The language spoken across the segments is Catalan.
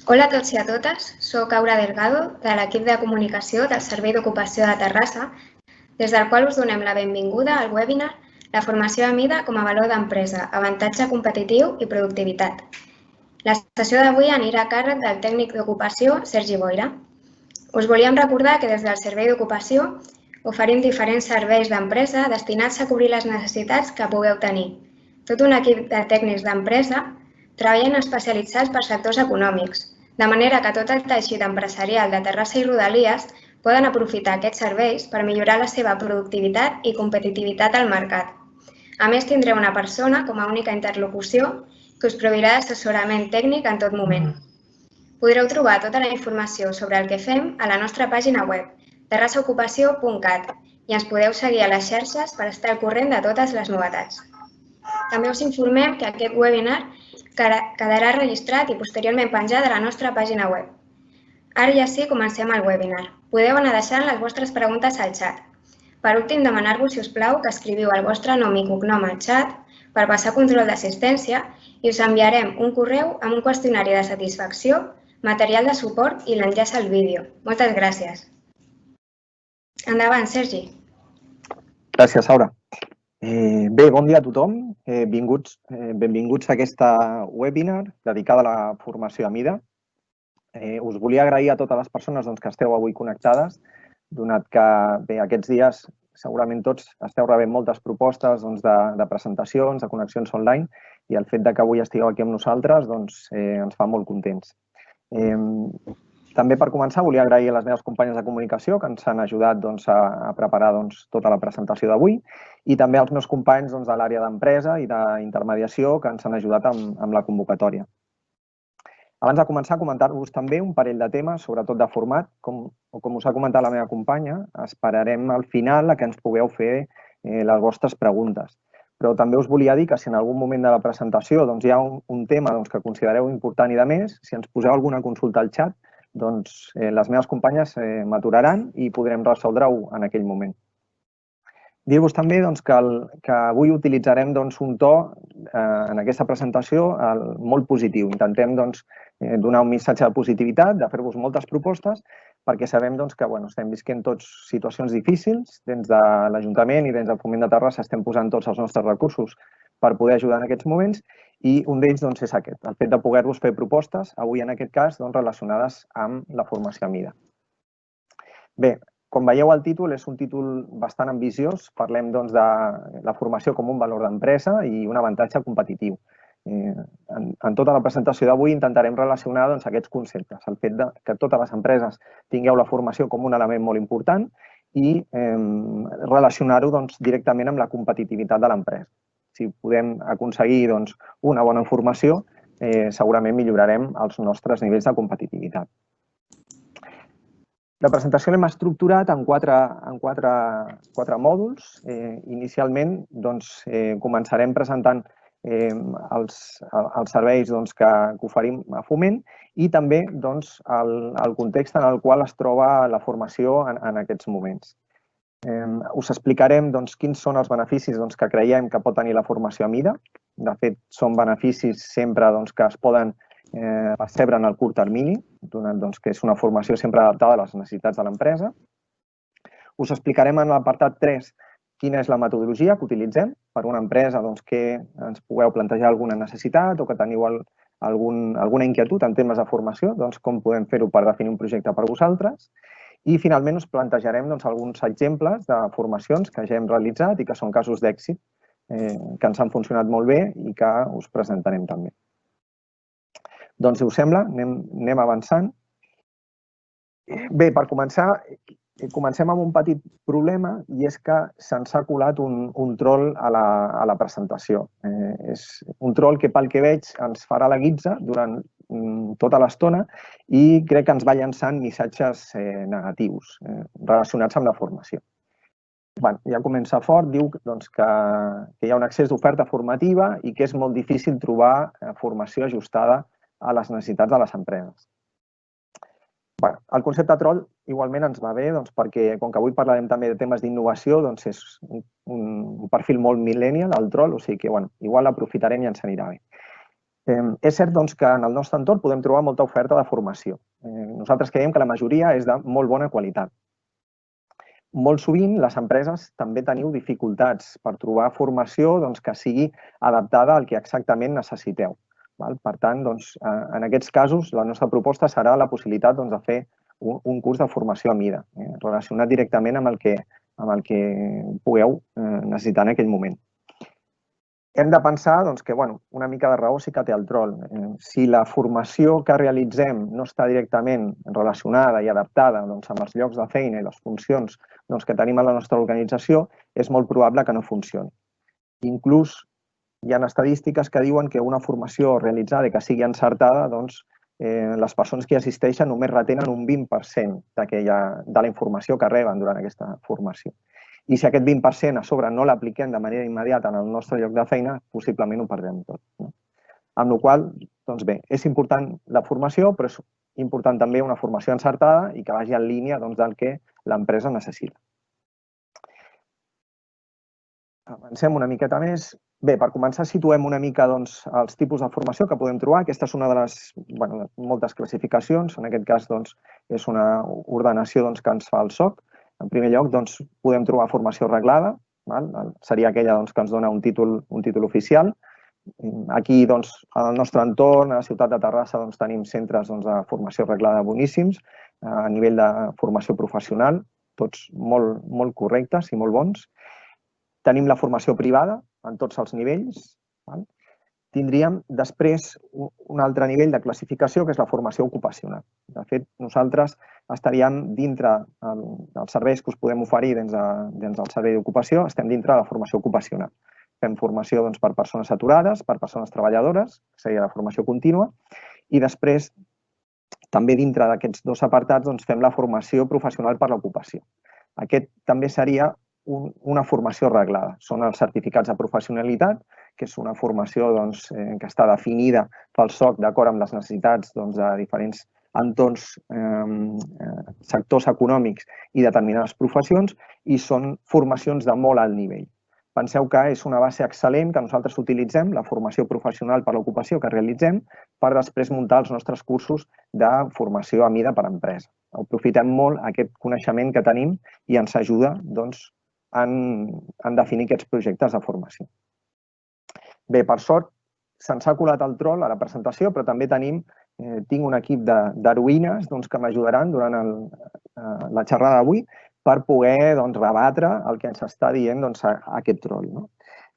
Hola a tots i a totes, soc Aura Delgado, de l'equip de comunicació del Servei d'Ocupació de Terrassa, des del qual us donem la benvinguda al webinar La formació a mida com a valor d'empresa, avantatge competitiu i productivitat. La sessió d'avui anirà a càrrec del tècnic d'ocupació Sergi Boira. Us volíem recordar que des del Servei d'Ocupació oferim diferents serveis d'empresa destinats a cobrir les necessitats que pugueu tenir. Tot un equip de tècnics d'empresa treballen especialitzats per sectors econòmics, de manera que tot el teixit empresarial de Terrassa i Rodalies poden aprofitar aquests serveis per millorar la seva productivitat i competitivitat al mercat. A més, tindreu una persona com a única interlocució que us proveirà d'assessorament tècnic en tot moment. Podreu trobar tota la informació sobre el que fem a la nostra pàgina web, terrassaocupació.cat, i ens podeu seguir a les xarxes per estar al corrent de totes les novetats. També us informem que aquest webinar quedarà registrat i posteriorment penjat a la nostra pàgina web. Ara ja sí, comencem el webinar. Podeu anar deixant les vostres preguntes al xat. Per últim, demanar-vos, si us plau, que escriviu el vostre nom i cognom al xat per passar control d'assistència i us enviarem un correu amb un qüestionari de satisfacció, material de suport i l'enllaç al vídeo. Moltes gràcies. Endavant, Sergi. Gràcies, Aura. Bé, bon dia a tothom. Benvinguts a aquesta webinar dedicada a la formació a mida. Us volia agrair a totes les persones que esteu avui connectades, donat que aquests dies segurament tots esteu rebent moltes propostes de presentacions, de connexions online, i el fet que avui estigueu aquí amb nosaltres ens fa molt contents. També, per començar, volia agrair a les meves companyes de comunicació que ens han ajudat a preparar tota la presentació d'avui, i també als meus companys de l'àrea d'empresa i d'intermediació que ens han ajudat amb la convocatòria. Abans de començar, comentar-vos també un parell de temes, sobretot de format. Com us ha comentat la meva companya, esperarem al final que ens pugueu fer les vostres preguntes. Però també us volia dir que si en algun moment de la presentació hi ha un tema que considereu important i de més, si ens poseu alguna consulta al xat, les meves companyes m'aturaran i podrem resoldre-ho en aquell moment. Dir-vos també que avui utilitzarem un to en aquesta presentació molt positiu. Intentem donar un missatge de positivitat, de fer-vos moltes propostes, perquè sabem que estem visquent tots situacions difícils. Dins de l'Ajuntament i dins del Foment de Terrassa estem posant tots els nostres recursos per poder ajudar en aquests moments, i un d'ells és aquest, el fet de poder-vos fer propostes, avui en aquest cas relacionades amb la formació a mida. Bé, com veieu al títol, és un títol bastant ambiciós. Parlem de la formació com un valor d'empresa i un avantatge competitiu. En tota la presentació d'avui intentarem relacionar aquests conceptes, el fet que totes les empreses tingueu la formació com un element molt important i relacionar-ho directament amb la competitivitat de l'empresa. Si podem aconseguir una bona formació, segurament millorarem els nostres nivells de competitivitat. La presentació l'hem estructurat en quatre mòduls. Inicialment començarem presentant els serveis que oferim a Foment i també el context en el qual es troba la formació en aquests moments. Us explicarem quins són els beneficis que creiem que pot tenir la formació a mida. De fet, són beneficis sempre que es poden percebre en el curt termini, donat que és una formació sempre adaptada a les necessitats de l'empresa. Us explicarem en l'apartat 3 quina és la metodologia que utilitzem per una empresa que ens pugueu plantejar alguna necessitat o que teniu alguna inquietud en temes de formació, com podem fer-ho per definir un projecte per vosaltres. I finalment us plantejarem alguns exemples de formacions que ja hem realitzat i que són casos d'èxit, que ens han funcionat molt bé i que us presentarem també. Doncs, si us sembla, anem avançant. Bé, per començar, comencem amb un petit problema, i és que se'ns ha colat un troll a la presentació. És un troll que, pel que veig, ens farà la guitza durant tota l'estona i crec que ens va llançant missatges negatius relacionats amb la formació. Ja comença fort, diu que hi ha un excés d'oferta formativa i que és molt difícil trobar formació ajustada a les necessitats de les empreses. El concepte troll igualment ens va bé perquè, com que avui parlarem també de temes d'innovació, és un perfil molt millennial, el troll, o sigui que igual l'aprofitarem i ens anirà bé. És cert que en el nostre entorn podem trobar molta oferta de formació. Nosaltres creiem que la majoria és de molt bona qualitat. Molt sovint les empreses també teniu dificultats per trobar formació que sigui adaptada al que exactament necessiteu. Per tant, en aquests casos, la nostra proposta serà la possibilitat de fer un curs de formació a mida, relacionat directament amb el que pugueu necessitar en aquell moment. Hem de pensar que una mica de raó sí que té el tron. Si la formació que realitzem no està directament relacionada i adaptada amb els llocs de feina i les funcions que tenim a la nostra organització, és molt probable que no funcioni. Inclús hi ha estadístiques que diuen que una formació realitzada i que sigui encertada, les persones que hi assisteixen només retenen un 20% de la informació que reben durant aquesta formació. I si aquest 20% a sobre no l'apliquem de manera immediata en el nostre lloc de feina, possiblement ho perdem tot. Amb la qual cosa, bé, és important la formació, però és important també una formació encertada i que vagi en línia del que l'empresa necessita. Avancem una miqueta més. Bé, per començar, situem una mica els tipus de formació que podem trobar. Aquesta és una de les moltes classificacions. En aquest cas, és una ordenació que ens fa el SOC. En primer lloc, podem trobar formació reglada, seria aquella que ens dona un títol oficial. Aquí, al nostre entorn, a la ciutat de Terrassa, tenim centres de formació reglada boníssims, a nivell de formació professional, tots molt correctes i molt bons. Tenim la formació privada en tots els nivells. Tindríem després un altre nivell de classificació, que és la formació ocupacional. De fet, nosaltres estaríem dintre dels serveis que us podem oferir dins del servei d'ocupació, estem dintre de la formació ocupacional. Fem formació per persones aturades, per persones treballadores, que seria la formació contínua, i després, també dintre d'aquests dos apartats, fem la formació professional per l'ocupació. Aquest també seria una formació reglada. Són els certificats de professionalitat, que és una formació que està definida pel SOC d'acord amb les necessitats de diferents entorns, sectors econòmics i determinades professions, i són formacions de molt alt nivell. Penseu que és una base excel·lent que nosaltres utilitzem, la formació professional per l'ocupació que realitzem, per després muntar els nostres cursos de formació a mida per a empresa. Aprofitem molt aquest coneixement que tenim i ens ajuda en definir aquests projectes de formació. Bé, per sort, se'ns ha colat el trol a la presentació, però també tinc un equip d'heroïnes que m'ajudaran durant la xerrada d'avui per poder rebatre el que ens està dient aquest trol.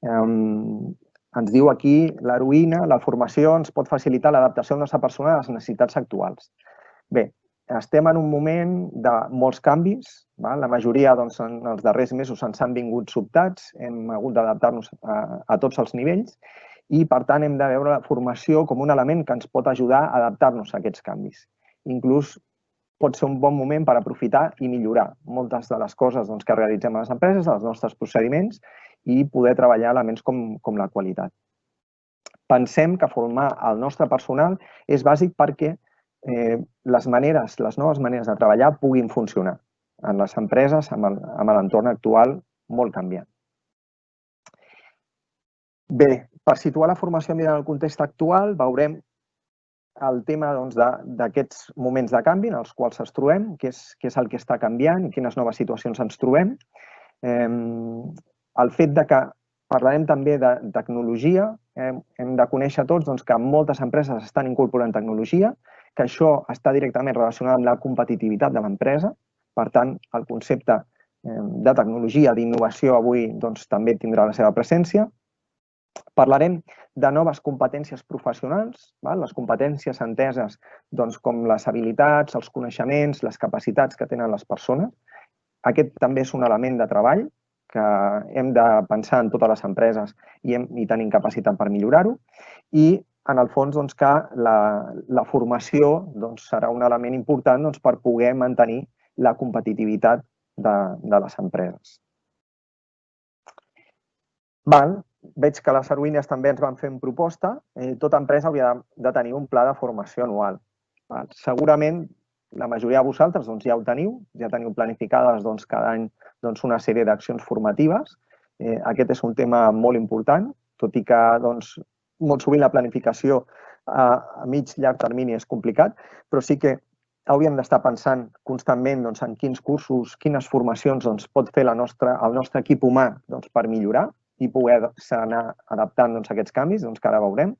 Ens diu aquí l'heroïna, la formació ens pot facilitar l'adaptació de la nostra persona a les necessitats actuals. Bé, estem en un moment de molts canvis. La majoria en els darrers mesos ens han vingut sobtats, hem hagut d'adaptar-nos a tots els nivells i, per tant, hem de veure la formació com un element que ens pot ajudar a adaptar-nos a aquests canvis. Inclús pot ser un bon moment per aprofitar i millorar moltes de les coses que realitzem a les empreses, els nostres procediments, i poder treballar elements com la qualitat. Pensem que formar el nostre personal és bàsic perquè les noves maneres de treballar puguin funcionar en les empreses amb l'entorn actual molt canviant. Bé, per situar la formació en el context actual, veurem el tema d'aquests moments de canvi en els quals ens trobem, què és el que està canviant i quines noves situacions ens trobem. El fet que parlarem també de tecnologia, hem de conèixer tots que moltes empreses estan incorporant tecnologia, que això està directament relacionat amb la competitivitat de l'empresa. Per tant, el concepte de tecnologia, d'innovació, avui també tindrà la seva presència. Parlarem de noves competències professionals, les competències enteses com les habilitats, els coneixements, les capacitats que tenen les persones. Aquest també és un element de treball que hem de pensar en totes les empreses i tenim capacitat per millorar-ho. I, en el fons, que la formació serà un element important per poder mantenir la competitivitat de les empreses. Veig que les heroïnes també ens van fent proposta. Tota empresa hauria de tenir un pla de formació anual. Segurament la majoria de vosaltres ja ho teniu, ja teniu planificades cada any una sèrie d'accions formatives. Aquest és un tema molt important, tot i que molt sovint la planificació a mig llarg termini és complicat, però sí que hauríem d'estar pensant constantment en quins cursos, quines formacions pot fer el nostre equip humà per millorar i poder-se anar adaptant a aquests canvis, que ara veurem.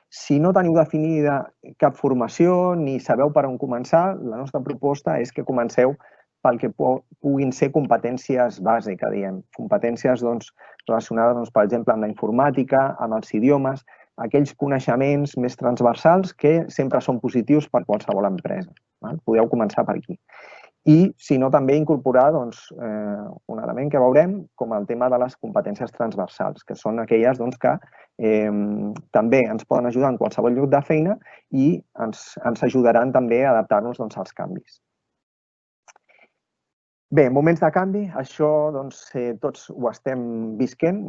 Si no teniu definida cap formació ni sabeu per on començar, la nostra proposta és que comenceu pel que puguin ser competències base, que diem. Competències relacionades, per exemple, amb la informàtica, amb els idiomes, aquells coneixements més transversals que sempre són positius per qualsevol empresa. Podeu començar per aquí. I, si no, també incorporar un element que veurem com el tema de les competències transversals, que són aquelles que també ens poden ajudar en qualsevol lloc de feina i ens ajudaran també a adaptar-nos als canvis. Bé, moments de canvi, això tots ho estem visquent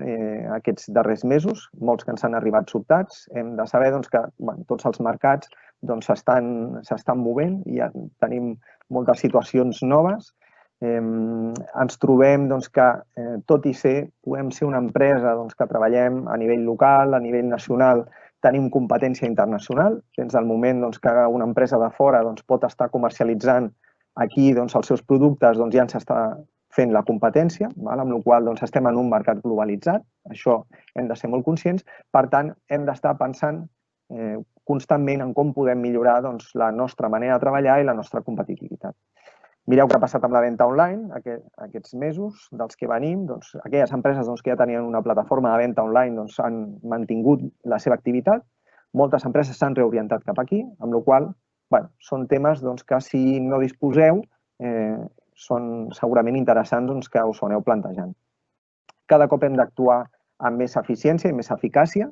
aquests darrers mesos, molts que ens han arribat sobtats. Hem de saber que tots els mercats s'estan movent i ja tenim moltes situacions noves. Ens trobem que, tot i ser, podem ser una empresa que treballem a nivell local, a nivell nacional, tenim competència internacional. Fins al moment que una empresa de fora pot estar comercialitzant aquí els seus productes, ja ens està fent la competència, amb la qual cosa estem en un mercat globalitzat. Això hem de ser molt conscients. Per tant, hem d'estar pensant constantment en com podem millorar la nostra manera de treballar i la nostra competitivitat. Mireu què ha passat amb la venda online aquests mesos dels que venim. Aquelles empreses que ja tenien una plataforma de venda online han mantingut la seva activitat. Moltes empreses s'han reorientat cap aquí, amb la qual cosa són temes que, si no disposeu, són segurament interessants que us ho aneu plantejant. Cada cop hem d'actuar amb més eficiència i més eficàcia.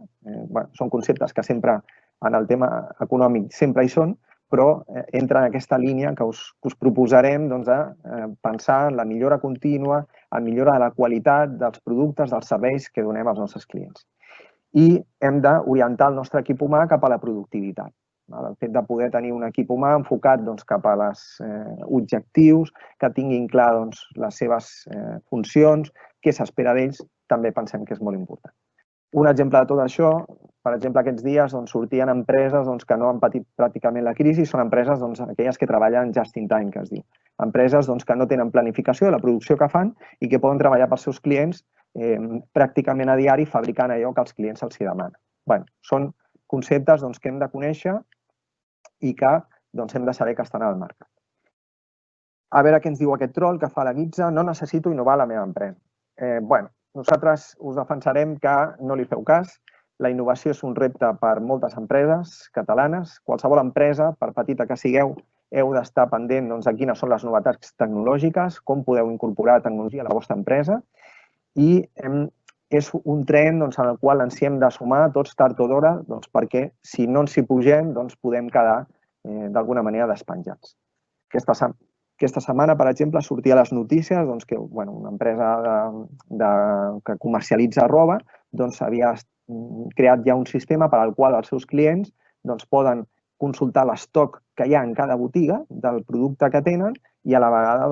Són conceptes que sempre, en el tema econòmic, sempre hi són, però entra en aquesta línia que us proposarem de pensar en la millora contínua, en millora de la qualitat dels productes, dels serveis que donem als nostres clients. I hem d'orientar el nostre equip humà cap a la productivitat. El fet de poder tenir un equip humà enfocat cap a els objectius, que tinguin clar les seves funcions, què s'espera d'ells, també pensem que és molt important. Un exemple de tot això, per exemple, aquests dies sortien empreses que no han patit pràcticament la crisi, són empreses aquelles que treballen just in time, que es diu. Empreses que no tenen planificació de la producció que fan i que poden treballar pels seus clients pràcticament a diari fabricant allò que els clients els demanen. Són conceptes que hem de conèixer i que hem de saber que estan al mercat. A veure què ens diu aquest troll que fa la guitza. No necessito innovar a la meva empresa. Nosaltres us defensarem que no li feu cas. La innovació és un repte per moltes empreses catalanes. Qualsevol empresa, per petita que sigueu, heu d'estar pendent de quines són les novetats tecnològiques, com podeu incorporar tecnologia a la vostra empresa. I és un tren en el qual ens hi hem de sumar tots tard o d'hora, perquè si no ens hi pugem podem quedar d'alguna manera despenjats. Aquesta setmana, per exemple, sortia a les notícies que una empresa que comercialitza roba havia creat ja un sistema per al qual els seus clients poden consultar l'estoc que hi ha en cada botiga del producte que tenen i a la vegada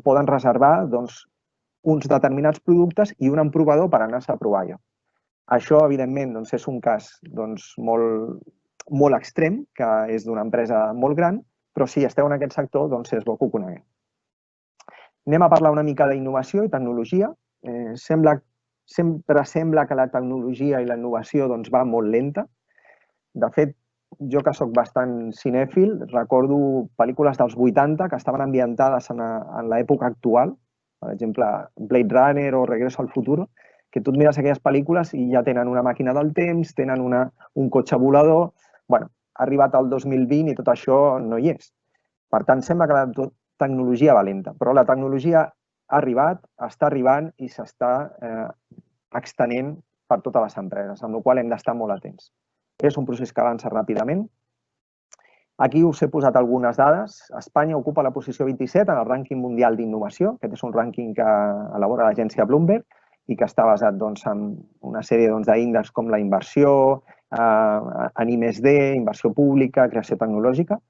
poden reservar uns determinats productes i un emprovador per anar-se a provar allò. Això, evidentment, és un cas molt extrem, que és d'una empresa molt gran, però si esteu en aquest sector, és bo que ho conegueu. Anem a parlar una mica d'innovació i tecnologia. Sempre sembla que la tecnologia i la innovació va molt lenta. De fet, jo que soc bastant cinèfil, recordo pel·lícules dels 80 que estaven ambientades en l'època actual, per exemple, Blade Runner o Regreso al Futuro, que tu et mires aquelles pel·lícules i ja tenen una màquina del temps, tenen un cotxe volador. Ha arribat el 2020 i tot això no hi és. Per tant, sembla que la tecnologia va lenta, però la tecnologia ha arribat, està arribant i s'està extenent per totes les empreses, amb la qual cosa hem d'estar molt atents. És un procés que avança ràpidament. Aquí us he posat algunes dades. Espanya ocupa la posició 27 en el rànquing mundial d'innovació. Aquest és un rànquing que elabora l'agència Bloomberg i que està basat en una sèrie d'índexs com la inversió, en I+D, inversió pública, creació tecnològica.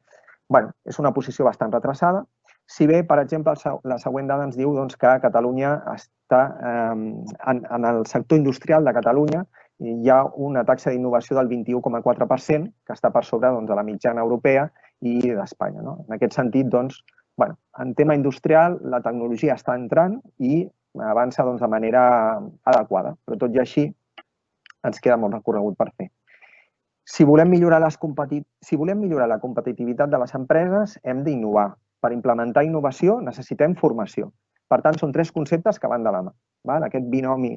És una posició bastant retrasada. Si bé, per exemple, la següent dada ens diu que Catalunya està, en el sector industrial de Catalunya, hi ha una taxa d'innovació del 21,4%, que està per sobre de la mitjana europea i d'Espanya. En aquest sentit, en tema industrial, la tecnologia està entrant i avança de manera adequada, però tot i així ens queda molt recorregut per fer. Si volem millorar la competitivitat de les empreses, hem d'innovar. Per implementar innovació necessitem formació. Per tant, són tres conceptes que van de la mà. Aquest binomi,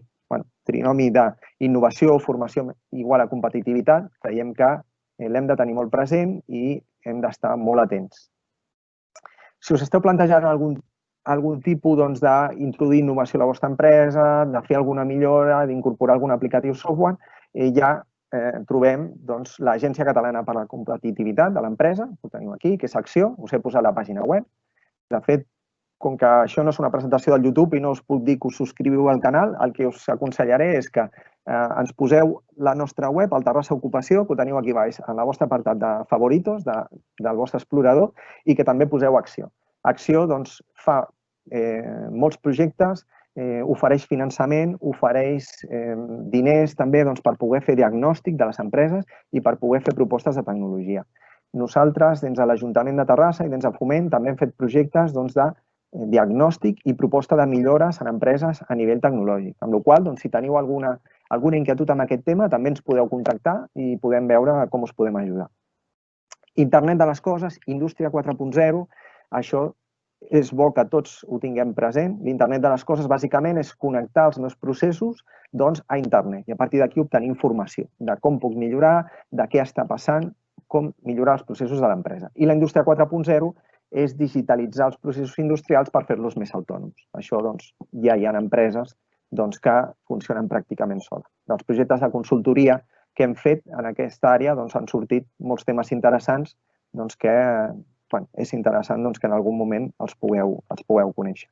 trinomi d'innovació o formació igual a competitivitat, creiem que l'hem de tenir molt present i hem d'estar molt atents. Si us esteu plantejant algun tipus d'introduir innovació a la vostra empresa, de fer alguna millora, d'incorporar algun aplicatiu software, ja trobem l'Agència Catalana per a la Competitivitat de l'empresa, ho teniu aquí, que és Acció, us he posat la pàgina web. De fet, com que això no és una presentació del YouTube i no us puc dir que us subscriviu al canal, el que us aconsellaré és que ens poseu la nostra web, el Terrassa Ocupació, que ho teniu aquí baix, en el vostre apartat de favoritos del vostre explorador, i que també poseu Acció. Acció fa molts projectes, ofereix finançament, ofereix diners també per poder fer diagnòstic de les empreses i per poder fer propostes de tecnologia. Nosaltres, dins de l'Ajuntament de Terrassa i dins de Foment, també hem fet projectes de diagnòstic i proposta de millores en empreses a nivell tecnològic. Amb la qual cosa, si teniu alguna inquietud amb aquest tema, també ens podeu contactar i podem veure com us podem ajudar. Internet de les coses, Indústria 4.0, això és bo que tots ho tinguem present. L'internet de les coses, bàsicament, és connectar els meus processos a internet i a partir d'aquí obtenir informació de com puc millorar, de què està passant, com millorar els processos de l'empresa. I la Indústria 4.0 és digitalitzar els processos industrials per fer-los més autònoms. Això ja hi ha empreses que funcionen pràcticament soles. Dels projectes de consultoria que hem fet en aquesta àrea han sortit molts temes interessants que és interessant que en algun moment els pugueu conèixer.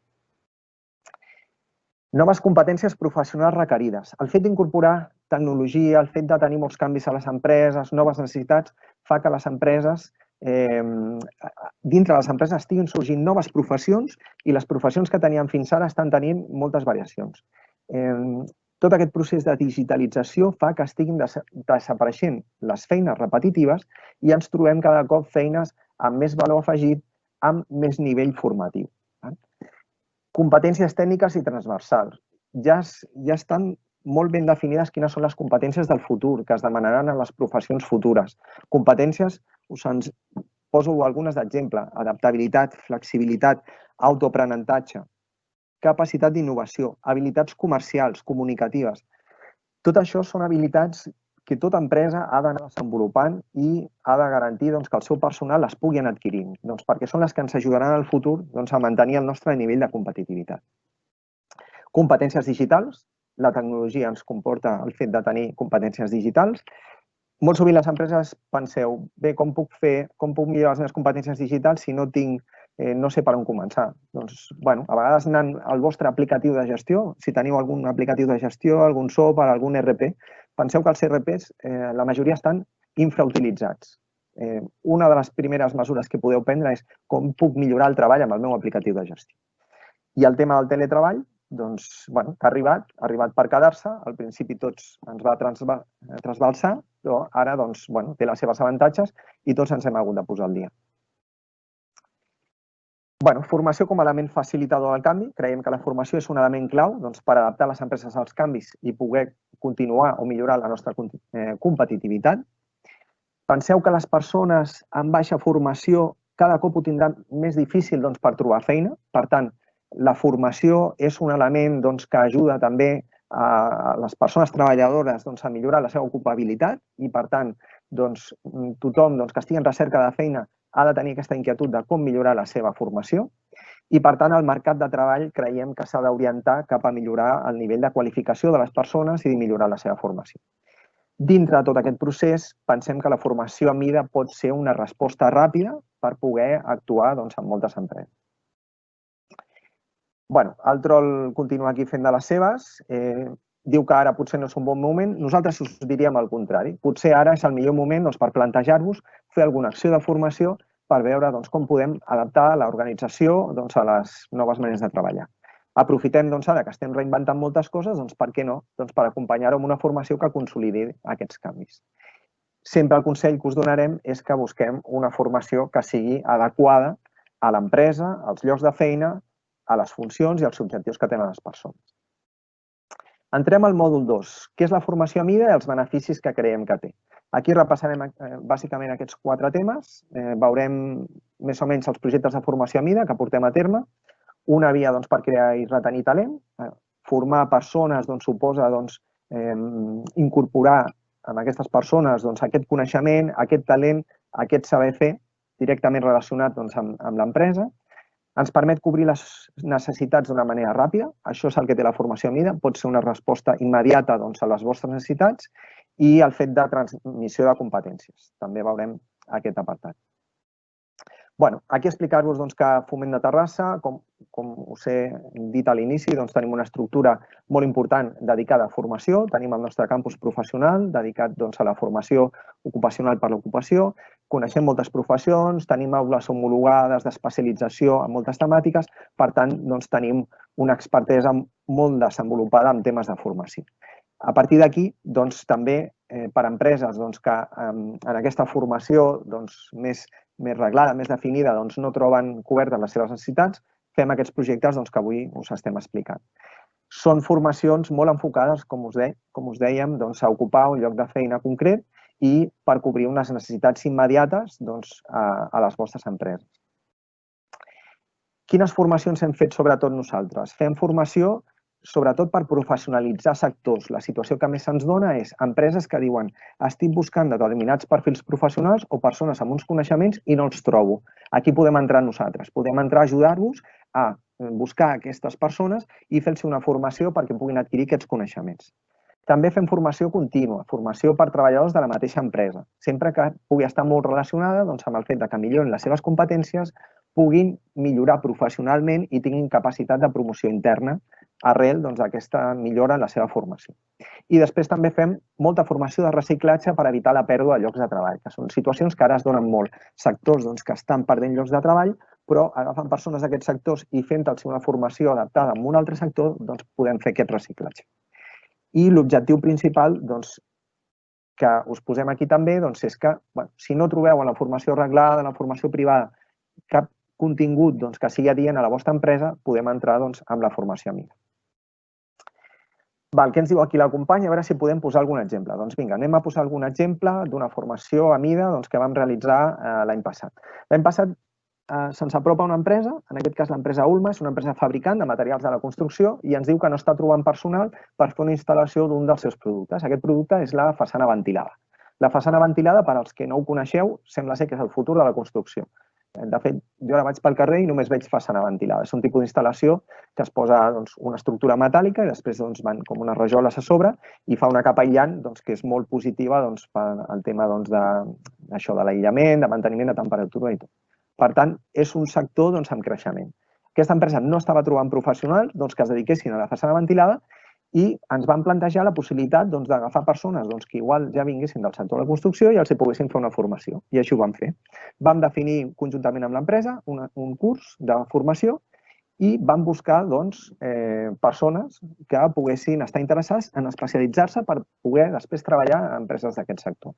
Noves competències professionals requerides. El fet d'incorporar tecnologia, el fet de tenir molts canvis a les empreses, noves necessitats, fa que les empreses, dintre de les empreses estiguin sorgint noves professions i les professions que teníem fins ara estan tenint moltes variacions. Tot aquest procés de digitalització fa que estiguin desapareixent les feines repetitives i ens trobem cada cop feines amb més valor afegit, amb més nivell formatiu. Competències tècniques i transversals. Ja estan molt ben definides quines són les competències del futur que es demanaran en les professions futures. Competències, us en poso algunes d'exemple, adaptabilitat, flexibilitat, autoaprenentatge, capacitat d'innovació, habilitats comercials, comunicatives. Tot això són habilitats que tota empresa ha d'anar desenvolupant i ha de garantir que el seu personal les pugui anar adquirint, perquè són les que ens ajudaran al futur a mantenir el nostre nivell de competitivitat. Competències digitals. La tecnologia ens comporta el fet de tenir competències digitals. Molt sovint les empreses penseu, bé, com puc millorar les meves competències digitals si no sé per on començar? A vegades anant al vostre aplicatiu de gestió, si teniu algun aplicatiu de gestió, algun software, algun ERP, penseu que els ERPs, la majoria estan infrautilitzats. Una de les primeres mesures que podeu prendre és com puc millorar el treball amb el meu aplicatiu de gestió. I el tema del teletreball, que ha arribat per quedar-se. Al principi tots ens va trasbalsar, però ara té les seves avantatges i tots ens hem hagut de posar al dia. Formació com a element facilitador del canvi. Creiem que la formació és un element clau per adaptar les empreses als canvis i poder continuar o millorar la nostra competitivitat. Penseu que les persones amb baixa formació cada cop ho tindran més difícil per trobar feina. Per tant, la formació és un element que ajuda també a les persones treballadores a millorar la seva ocupabilitat i, per tant, tothom que estigui en recerca de feina ha de tenir aquesta inquietud de com millorar la seva formació i, per tant, el mercat de treball creiem que s'ha d'orientar cap a millorar el nivell de qualificació de les persones i millorar la seva formació. Dintre de tot aquest procés, pensem que la formació a mida pot ser una resposta ràpida per poder actuar en moltes empreses. El troll continua aquí fent de les seves. Diu que ara potser no és un bon moment. Nosaltres us diríem el contrari. Potser ara és el millor moment per plantejar-vos fer alguna acció de formació per veure com podem adaptar l'organització a les noves maneres de treballar. Aprofitem ara que estem reinventant moltes coses, per què no? Per acompanyar-ho amb una formació que consolidi aquests canvis. Sempre el consell que us donarem és que busquem una formació que sigui adequada a l'empresa, als llocs de feina, a les funcions i als objectius que tenen les persones. Entrem al mòdul 2, que és la formació a mida i els beneficis que creiem que té. Aquí repassarem bàsicament aquests 4 temes. Veurem més o menys els projectes de formació a mida que portem a terme. Una via per crear i retenir talent. Formar persones suposa incorporar en aquestes persones aquest coneixement, aquest talent, aquest saber fer directament relacionat amb l'empresa. Ens permet cobrir les necessitats d'una manera ràpida. Això és el que té la formació a mida. Pot ser una resposta immediata a les vostres necessitats i el fet de transmissió de competències. També veurem aquest apartat. Aquí explicar-vos que Foment de Terrassa, com us he dit a l'inici, tenim una estructura molt important dedicada a formació. Tenim el nostre campus professional dedicat a la formació ocupacional per l'ocupació. Coneixem moltes professions, tenim aules homologades d'especialització en moltes temàtiques. Per tant, tenim una expertesa molt desenvolupada en temes de formació. A partir d'aquí, també per a empreses que en aquesta formació més reglada, més definida, no troben cobertes les seves necessitats, fem aquests projectes que avui us estem explicant. Són formacions molt enfocades, com us dèiem, a ocupar un lloc de feina concret i per cobrir unes necessitats immediates a les vostres empreses. Quines formacions hem fet sobretot nosaltres? Fem formació sobretot per professionalitzar sectors. La situació que més se'ns dona és empreses que diuen estic buscant determinats perfils professionals o persones amb uns coneixements i no els trobo. Aquí podem entrar nosaltres, podem entrar a ajudar-vos a buscar aquestes persones i fer-los una formació perquè puguin adquirir aquests coneixements. També fem formació contínua, formació per treballadors de la mateixa empresa, sempre que pugui estar molt relacionada amb el fet que millorin les seves competències, puguin millorar professionalment i tinguin capacitat de promoció interna arrel d'aquesta millora en la seva formació. I després també fem molta formació de reciclatge per evitar la pèrdua de llocs de treball, que són situacions que ara es donen molt. Sectors que estan perdent llocs de treball, però agafen persones d'aquests sectors i fent-los una formació adaptada en un altre sector, podem fer aquest reciclatge. I l'objectiu principal que us posem aquí també és que si no trobeu en la formació reglada, en la formació privada, cap contingut que sigui adient a la vostra empresa, podem entrar amb la formació a mida. Què ens diu aquí la companya? A veure si podem posar algun exemple. Doncs vinga, anem a posar algun exemple d'una formació a mida que vam realitzar l'any passat. L'any passat se'ns apropa una empresa, en aquest cas l'empresa Ulma, és una empresa fabricant de materials de la construcció i ens diu que no està trobant personal per fer una instal·lació d'un dels seus productes. Aquest producte és la façana ventilada. La façana ventilada, per als que no ho coneixeu, sembla ser que és el futur de la construcció. De fet, jo ara vaig pel carrer i només veig façana ventilada. És un tipus d'instal·lació que es posa una estructura metàl·lica i després van com unes rajoles a sobre i fa una capa aïllant que és molt positiva pel tema de l'aïllament, de manteniment de temperatura i tot. Per tant, és un sector amb creixement. Aquesta empresa no estava trobant professionals que es dediquessin a la façana ventilada i ens van plantejar la possibilitat d'agafar persones que igual ja vinguessin del sector de la construcció i els poguessin fer una formació. I així ho vam fer. Vam definir conjuntament amb l'empresa un curs de formació i vam buscar persones que poguessin estar interessades en especialitzar-se per poder després treballar a empreses d'aquest sector.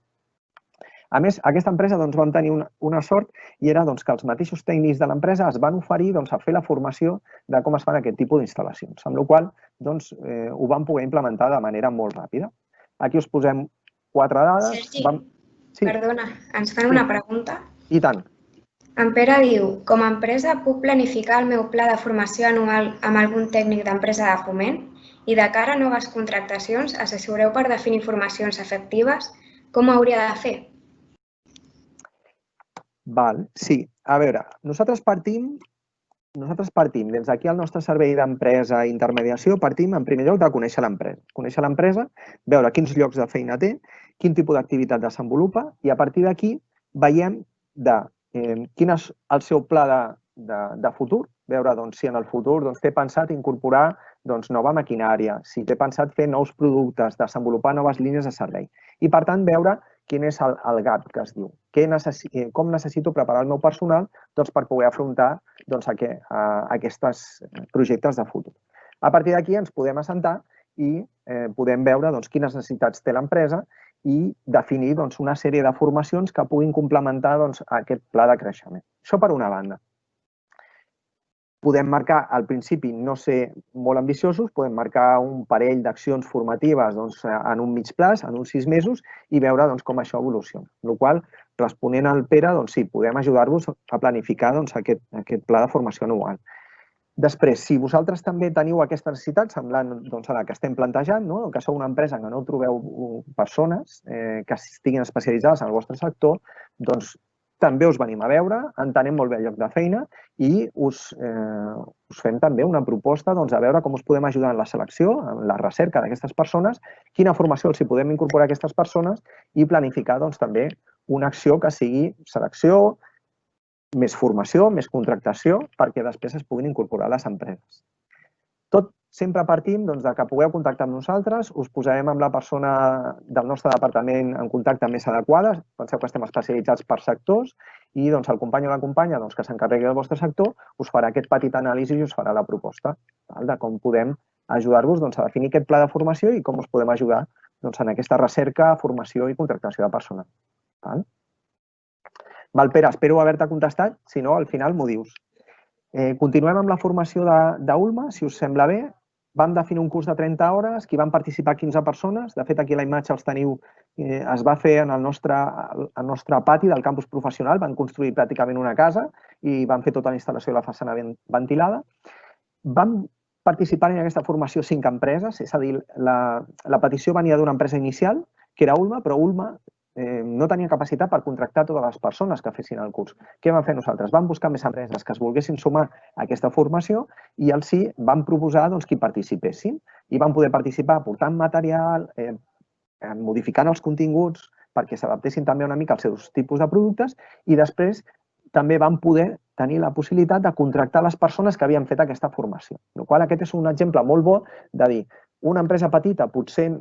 A més, aquesta empresa vam tenir una sort i era que els mateixos tècnics de l'empresa es van oferir a fer la formació de com es fan aquest tipus d'instal·lacions, amb la qual cosa ho vam poder implementar de manera molt ràpida. Aquí us posem 4 dades. Sergi, perdona, ens fan una pregunta. I tant. En Pere diu, com a empresa puc planificar el meu pla de formació anual amb algun tècnic d'empresa de Foment i de cara a noves contractacions assessoreu per definir formacions efectives, com ho hauria de fer? Sí, a veure, nosaltres partim des d'aquí al nostre servei d'empresa i intermediació, partim en primer lloc de conèixer l'empresa. Conèixer l'empresa, veure quins llocs de feina té, quin tipus d'activitat desenvolupa i a partir d'aquí veiem quin és el seu pla de futur, veure si en el futur té pensat incorporar nova maquinària, si té pensat fer nous productes, desenvolupar noves línies de servei. I per tant veure quin és el gap que es diu. Com necessito preparar el meu personal per poder afrontar aquests projectes de futur. A partir d'aquí ens podem assentar i podem veure quines necessitats té l'empresa i definir una sèrie de formacions que puguin complementar aquest pla de creixement. Això per una banda. Podem marcar, al principi, no ser molt ambiciosos, podem marcar un parell d'accions formatives en un mig plaç, en uns 6 mesos, i veure com això evoluciona. Amb la qual cosa, responent al Pere, sí, podem ajudar-vos a planificar aquest pla de formació anual. Després, si vosaltres també teniu aquesta necessitat, semblant a la que estem plantejant, que sou una empresa que no trobeu persones que estiguin especialitzades en el vostre sector, doncs també us venim a veure, entenem molt bé el lloc de feina i us fem també una proposta a veure com us podem ajudar en la selecció, en la recerca d'aquestes persones, quina formació els podem incorporar a aquestes persones i planificar també una acció que sigui selecció, més formació, més contractació, perquè després es puguin incorporar a les empreses. Tot sempre partim de que pugueu contactar amb nosaltres, us posarem amb la persona del nostre departament en contacte més adequada, penseu que estem especialitzats per sectors, i el company o la companya que s'encarregui del vostre sector us farà aquest petit anàlisi i us farà la proposta de com podem ajudar-vos a definir aquest pla de formació i com us podem ajudar en aquesta recerca, formació i contractació de personal. Val, Pere, espero haver-te contestat, si no, al final m'ho dius. Continuem amb la formació d'ULMA, si us sembla bé. Vam definir un curs de 30 hores, que hi van participar 15 persones. De fet, aquí la imatge els teniu, es va fer en el nostre pati del campus professional. Van construir pràcticament una casa i van fer tota la instal·lació de la façana ventilada. Vam participar en aquesta formació 5 empreses, és a dir, la petició venia d'una empresa inicial, que era ULMA, però ULMA no tenia capacitat per contractar totes les persones que fessin el curs. Què vam fer nosaltres? Vam buscar més empreses que es volguessin sumar a aquesta formació i els sí vam proposar que hi participessin. I van poder participar aportant material, modificant els continguts perquè s'adaptessin també una mica als seus tipus de productes i després també van poder tenir la possibilitat de contractar les persones que havien fet aquesta formació. Aquest és un exemple molt bo de dir una empresa petita potser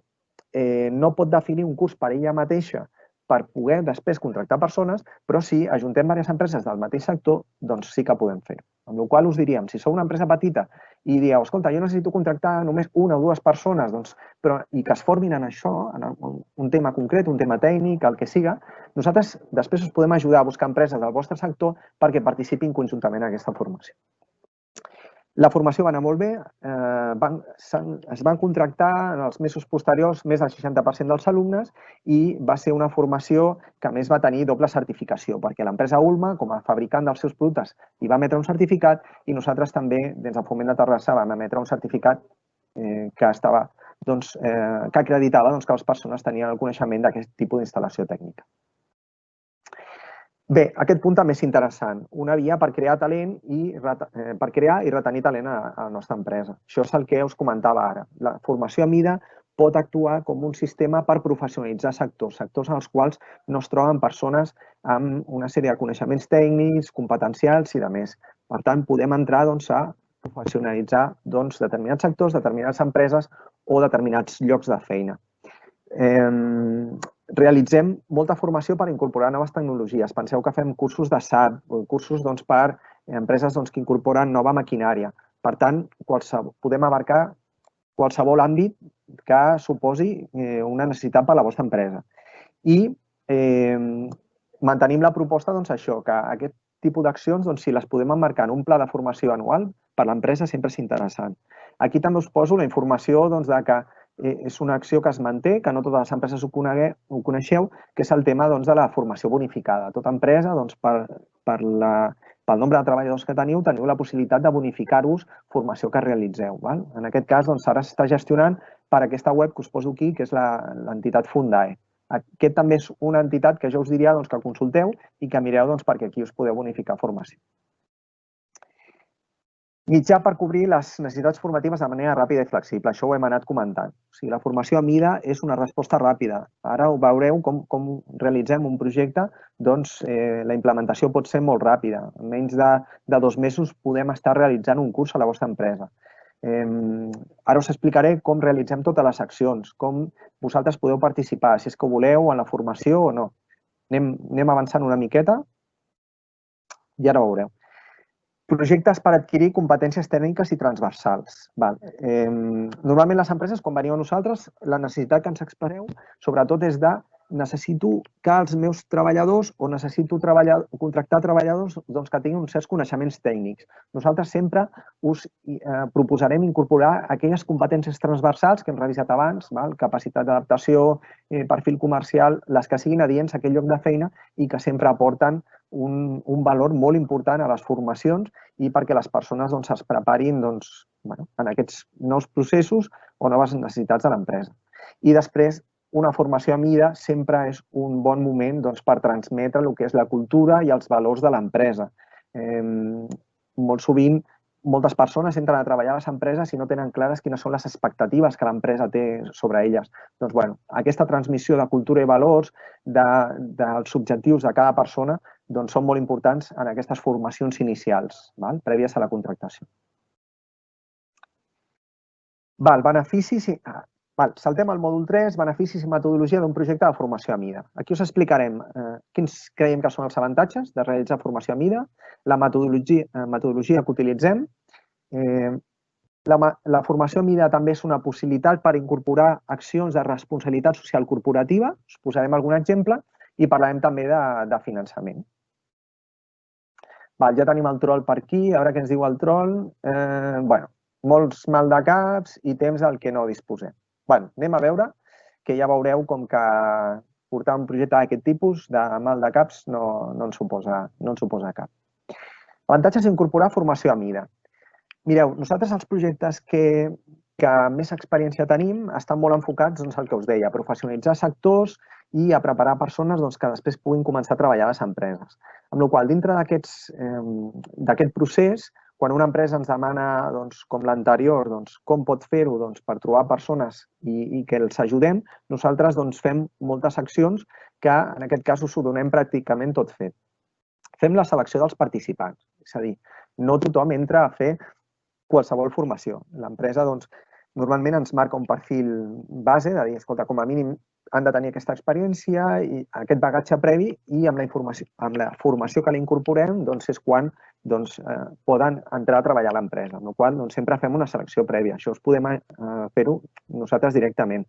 no pot definir un curs per ella mateixa per poder després contractar persones, però si ajuntem diverses empreses del mateix sector, doncs sí que podem fer-ho. Amb la qual cosa us diríem, si sou una empresa petita i dieu, escolta, jo necessito contractar només 1 o 2 persones i que es formin en això, en un tema concret, un tema tècnic, el que siga, nosaltres després us podem ajudar a buscar empreses del vostre sector perquè participin conjuntament en aquesta formació. La formació va anar molt bé, es van contractar en els mesos posteriors més del 60% dels alumnes i va ser una formació que a més va tenir doble certificació perquè l'empresa ULMA, com a fabricant dels seus productes, hi va emetre un certificat i nosaltres també, des del Foment de Terrassa, vam emetre un certificat que acreditava que les persones tenien el coneixement d'aquest tipus d'instal·lació tècnica. Bé, aquest punt també és interessant. Una via per crear talent per crear i retenir talent a la nostra empresa. Això és el que us comentava ara. La formació a mida pot actuar com un sistema per professionalitzar sectors en els quals no es troben persones amb una sèrie de coneixements tècnics, competencials i de més. Per tant, podem entrar a professionalitzar determinats sectors, determinades empreses o determinats llocs de feina. Realitzem molta formació per incorporar noves tecnologies. Penseu que fem cursos de SAP, cursos per empreses que incorporen nova maquinària. Per tant, podem abarcar qualsevol àmbit que suposi una necessitat per a la vostra empresa. I mantenim la proposta que aquest tipus d'accions, si les podem emmarcar en un pla de formació anual, per a l'empresa sempre és interessant. Aquí també us poso la informació que és una acció que es manté, que no totes les empreses ho coneixeu, que és el tema de la formació bonificada. Tota empresa, pel nombre de treballadors que teniu la possibilitat de bonificar-vos formació que realitzeu. En aquest cas, ara s'està gestionant per aquesta web que us poso aquí, que és l'entitat Fundae. Aquest també és una entitat que jo us diria que consulteu i que mireu perquè aquí us podeu bonificar formació. Mitjà per cobrir les necessitats formatives de manera ràpida i flexible. Això ho hem anat comentant. La formació a mida és una resposta ràpida. Ara ho veureu com realitzem un projecte, la implementació pot ser molt ràpida. En menys de 2 mesos podem estar realitzant un curs a la vostra empresa. Ara us explicaré com realitzem totes les accions, com vosaltres podeu participar, si és que ho voleu, en la formació o no. Anem avançant una miqueta i ara ho veureu. Projectes per adquirir competències tècniques i transversals. Normalment les empreses, quan veniu a nosaltres, la necessitat que ens expresseu, sobretot és de necessito que els meus treballadors o necessito contractar treballadors que tinguin uns certs coneixements tècnics. Nosaltres sempre us proposarem incorporar aquelles competències transversals que hem revisat abans, capacitat d'adaptació, perfil comercial, les que siguin adients a aquell lloc de feina i que sempre aporten un valor molt important a les formacions i perquè les persones es preparin en aquests nous processos o noves necessitats de l'empresa. I després, una formació a mida sempre és un bon moment per transmetre el que és la cultura i els valors de l'empresa. Molt sovint, moltes persones entren a treballar a les empreses i no tenen clares quines són les expectatives que l'empresa té sobre elles. Doncs, aquesta transmissió de cultura i valors, dels objectius de cada persona, són molt importants en aquestes formacions inicials, prèvies a la contractació. Beneficis. Saltem al mòdul 3, beneficis i metodologia d'un projecte de formació a mida. Aquí us explicarem quins creiem que són els avantatges de realitzar formació a mida, la metodologia que utilitzem. La formació a mida també és una possibilitat per incorporar accions de responsabilitat social corporativa. Us posarem algun exemple i parlarem també de finançament. Ja tenim el troll per aquí. A veure què ens diu el troll. Molts maldecaps i temps del que no disposem. Anem a veure, que ja veureu com que portar un projecte d'aquest tipus de maldecaps no en suposa cap. Avantatges d'incorporar formació a mida. Mireu, nosaltres els projectes que més experiència tenim estan molt enfocats al que us deia, a professionalitzar sectors i a preparar persones que després puguin començar a treballar a les empreses. Amb la qual cosa, dintre d'aquest procés, quan una empresa ens demana, com l'anterior, com pot fer-ho per trobar persones i que els ajudem, nosaltres fem moltes accions que en aquest cas us ho donem pràcticament tot fet. Fem la selecció dels participants, és a dir, no tothom entra a fer qualsevol formació. L'empresa normalment ens marca un perfil base de dir, escolta, com a mínim han de tenir aquesta experiència i aquest bagatge previ i amb la formació que li incorporem és quan poden entrar a treballar a l'empresa, amb la qual cosa sempre fem una selecció prèvia. Això us podem fer-ho nosaltres directament.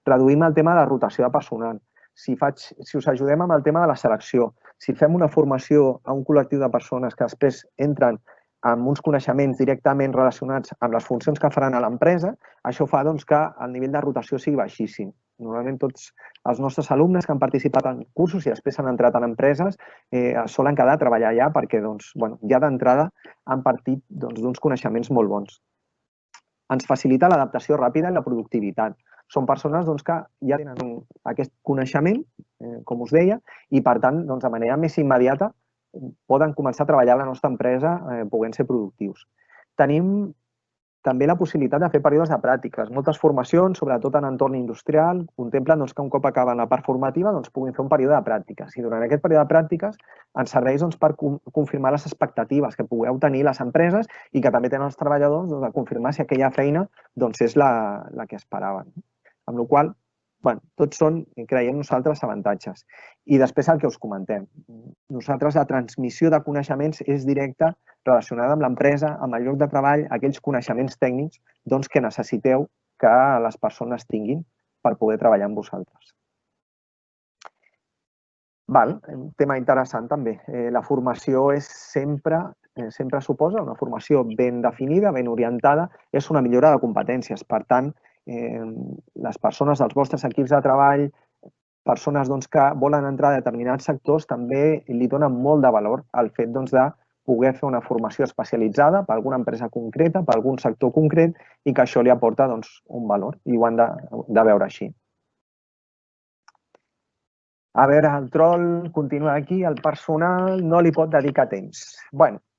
Reduïm el tema de la rotació de personal. Si us ajudem amb el tema de la selecció, si fem una formació a un col·lectiu de persones que després entren amb uns coneixements directament relacionats amb les funcions que faran a l'empresa, això fa que el nivell de rotació sigui baixíssim. Normalment tots els nostres alumnes que han participat en cursos i després han entrat en empreses solen quedar a treballar allà perquè ja d'entrada han partit d'uns coneixements molt bons. Ens facilita l'adaptació ràpida i la productivitat. Són persones que ja tenen aquest coneixement, com us deia, i per tant, de manera més immediata, poden començar a treballar a la nostra empresa podent ser productius. Tenim també la possibilitat de fer períodes de pràctiques. Moltes formacions, sobretot en entorn industrial, contemplen que un cop acaben la part formativa puguin fer un període de pràctiques. I durant aquest període de pràctiques ens serveix per confirmar les expectatives que pugueu tenir les empreses i que també tenen els treballadors de confirmar si aquella feina és la que esperaven. Amb la qual cosa, tots són, creiem nosaltres, avantatges. I després el que us comentem. Nosaltres la transmissió de coneixements és directa relacionada amb l'empresa, amb el lloc de treball, aquells coneixements tècnics que necessiteu que les persones tinguin per poder treballar amb vosaltres. Un tema interessant també. La formació sempre suposa una formació ben definida, ben orientada, és una millora de competències. Per tant, les persones dels vostres equips de treball, persones que volen entrar a determinats sectors, també li donen molt de valor al fet de poder fer una formació especialitzada per alguna empresa concreta, per algun sector concret i que això li aporta un valor i ho han de veure així. A veure, el troll continua aquí, el personal no li pot dedicar temps.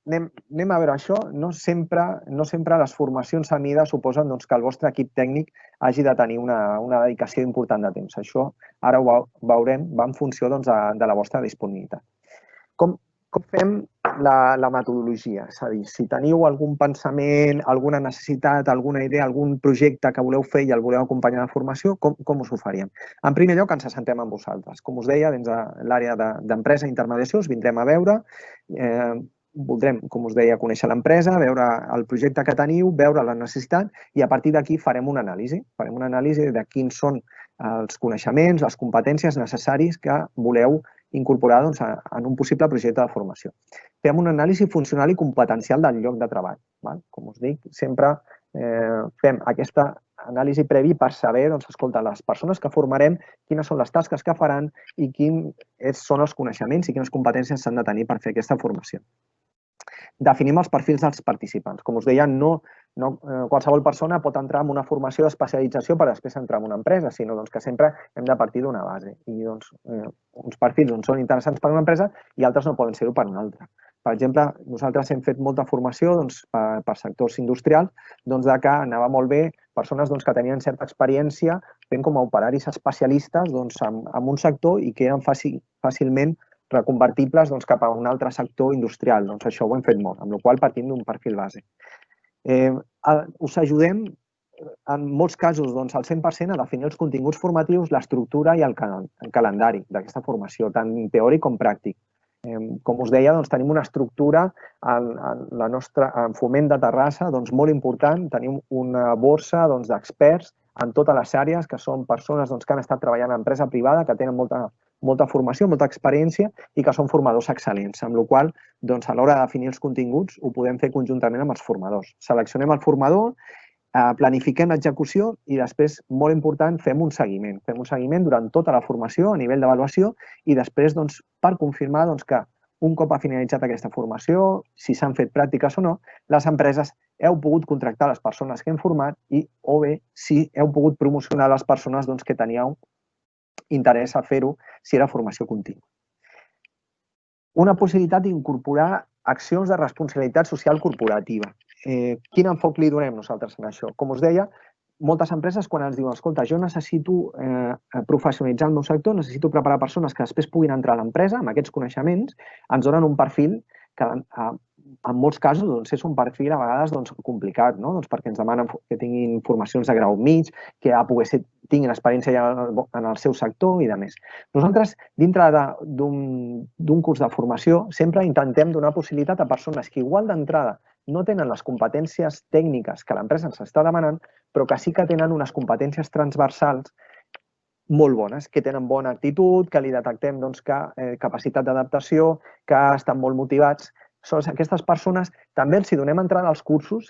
Anem a veure això. No sempre les formacions a mida suposen que el vostre equip tècnic hagi de tenir una dedicació important de temps. Això ara ho veurem, va en funció de la vostra disponibilitat. Com fem la metodologia? És a dir, si teniu algun pensament, alguna necessitat, alguna idea, algun projecte que voleu fer i el voleu acompanyar de formació, com us ho faríem? En primer lloc, ens assentem amb vosaltres. Com us deia, dins de l'àrea d'empresa i intermediació us vindrem a veure, voldrem, com us deia, conèixer l'empresa, veure el projecte que teniu, veure la necessitat i a partir d'aquí farem una anàlisi. Farem una anàlisi de quins són els coneixements, les competències necessaris que voleu incorporar en un possible projecte de formació. Fem una anàlisi funcional i competencial del lloc de treball. Com us dic, sempre fem aquesta anàlisi previ per saber, escolta, les persones que formarem, quines són les tasques que faran i quins són els coneixements i quines competències s'han de tenir per fer aquesta formació. Definim els perfils dels participants. Com us deia, no qualsevol persona pot entrar en una formació d'especialització per després entrar en una empresa, sinó que sempre hem de partir d'una base. I uns perfils són interessants per una empresa i altres no poden ser-ho per una altra. Per exemple, nosaltres hem fet molta formació per sectors industrials que anava molt bé persones que tenien certa experiència fent com a operaris especialistes en un sector i que eren fàcilment reconvertibles cap a un altre sector industrial. Això ho hem fet molt, amb la qual cosa partim d'un perfil base. Us ajudem, en molts casos, al 100% a definir els continguts formatius, l'estructura i el calendari d'aquesta formació, tant teòric com pràctic. Com us deia, tenim una estructura en Foment de Terrassa molt important. Tenim una borsa d'experts en totes les àrees, que són persones que han estat treballant en empresa privada, que tenen molta formació, molta experiència i que són formadors excel·lents, amb la qual cosa, a l'hora de definir els continguts, ho podem fer conjuntament amb els formadors. Seleccionem el formador, planifiquem l'execució i després, molt important, fem un seguiment. Fem un seguiment durant tota la formació a nivell d'avaluació i després, per confirmar que un cop ha finalitzat aquesta formació, si s'han fet pràctiques o no, les empreses heu pogut contractar les persones que hem format o bé si heu pogut promocionar les persones que teníeu interès a fer-ho si era formació contínua. Una possibilitat d'incorporar accions de responsabilitat social corporativa. Quin enfoc li donem nosaltres en això? Com us deia, moltes empreses quan ens diuen escolta, jo necessito professionalitzar el meu sector, necessito preparar persones que després puguin entrar a l'empresa amb aquests coneixements, ens donen un perfil que en molts casos és un perfil a vegades complicat, perquè ens demanen que tinguin formacions de grau mig, que tinguin experiència ja en el seu sector i demés. Nosaltres, dintre d'un curs de formació, sempre intentem donar possibilitat a persones que igual d'entrada no tenen les competències tècniques que l'empresa ens està demanant, però que sí que tenen unes competències transversals molt bones, que tenen bona actitud, que li detectem capacitat d'adaptació, que estan molt motivats. Aquestes persones també els donem entrada als cursos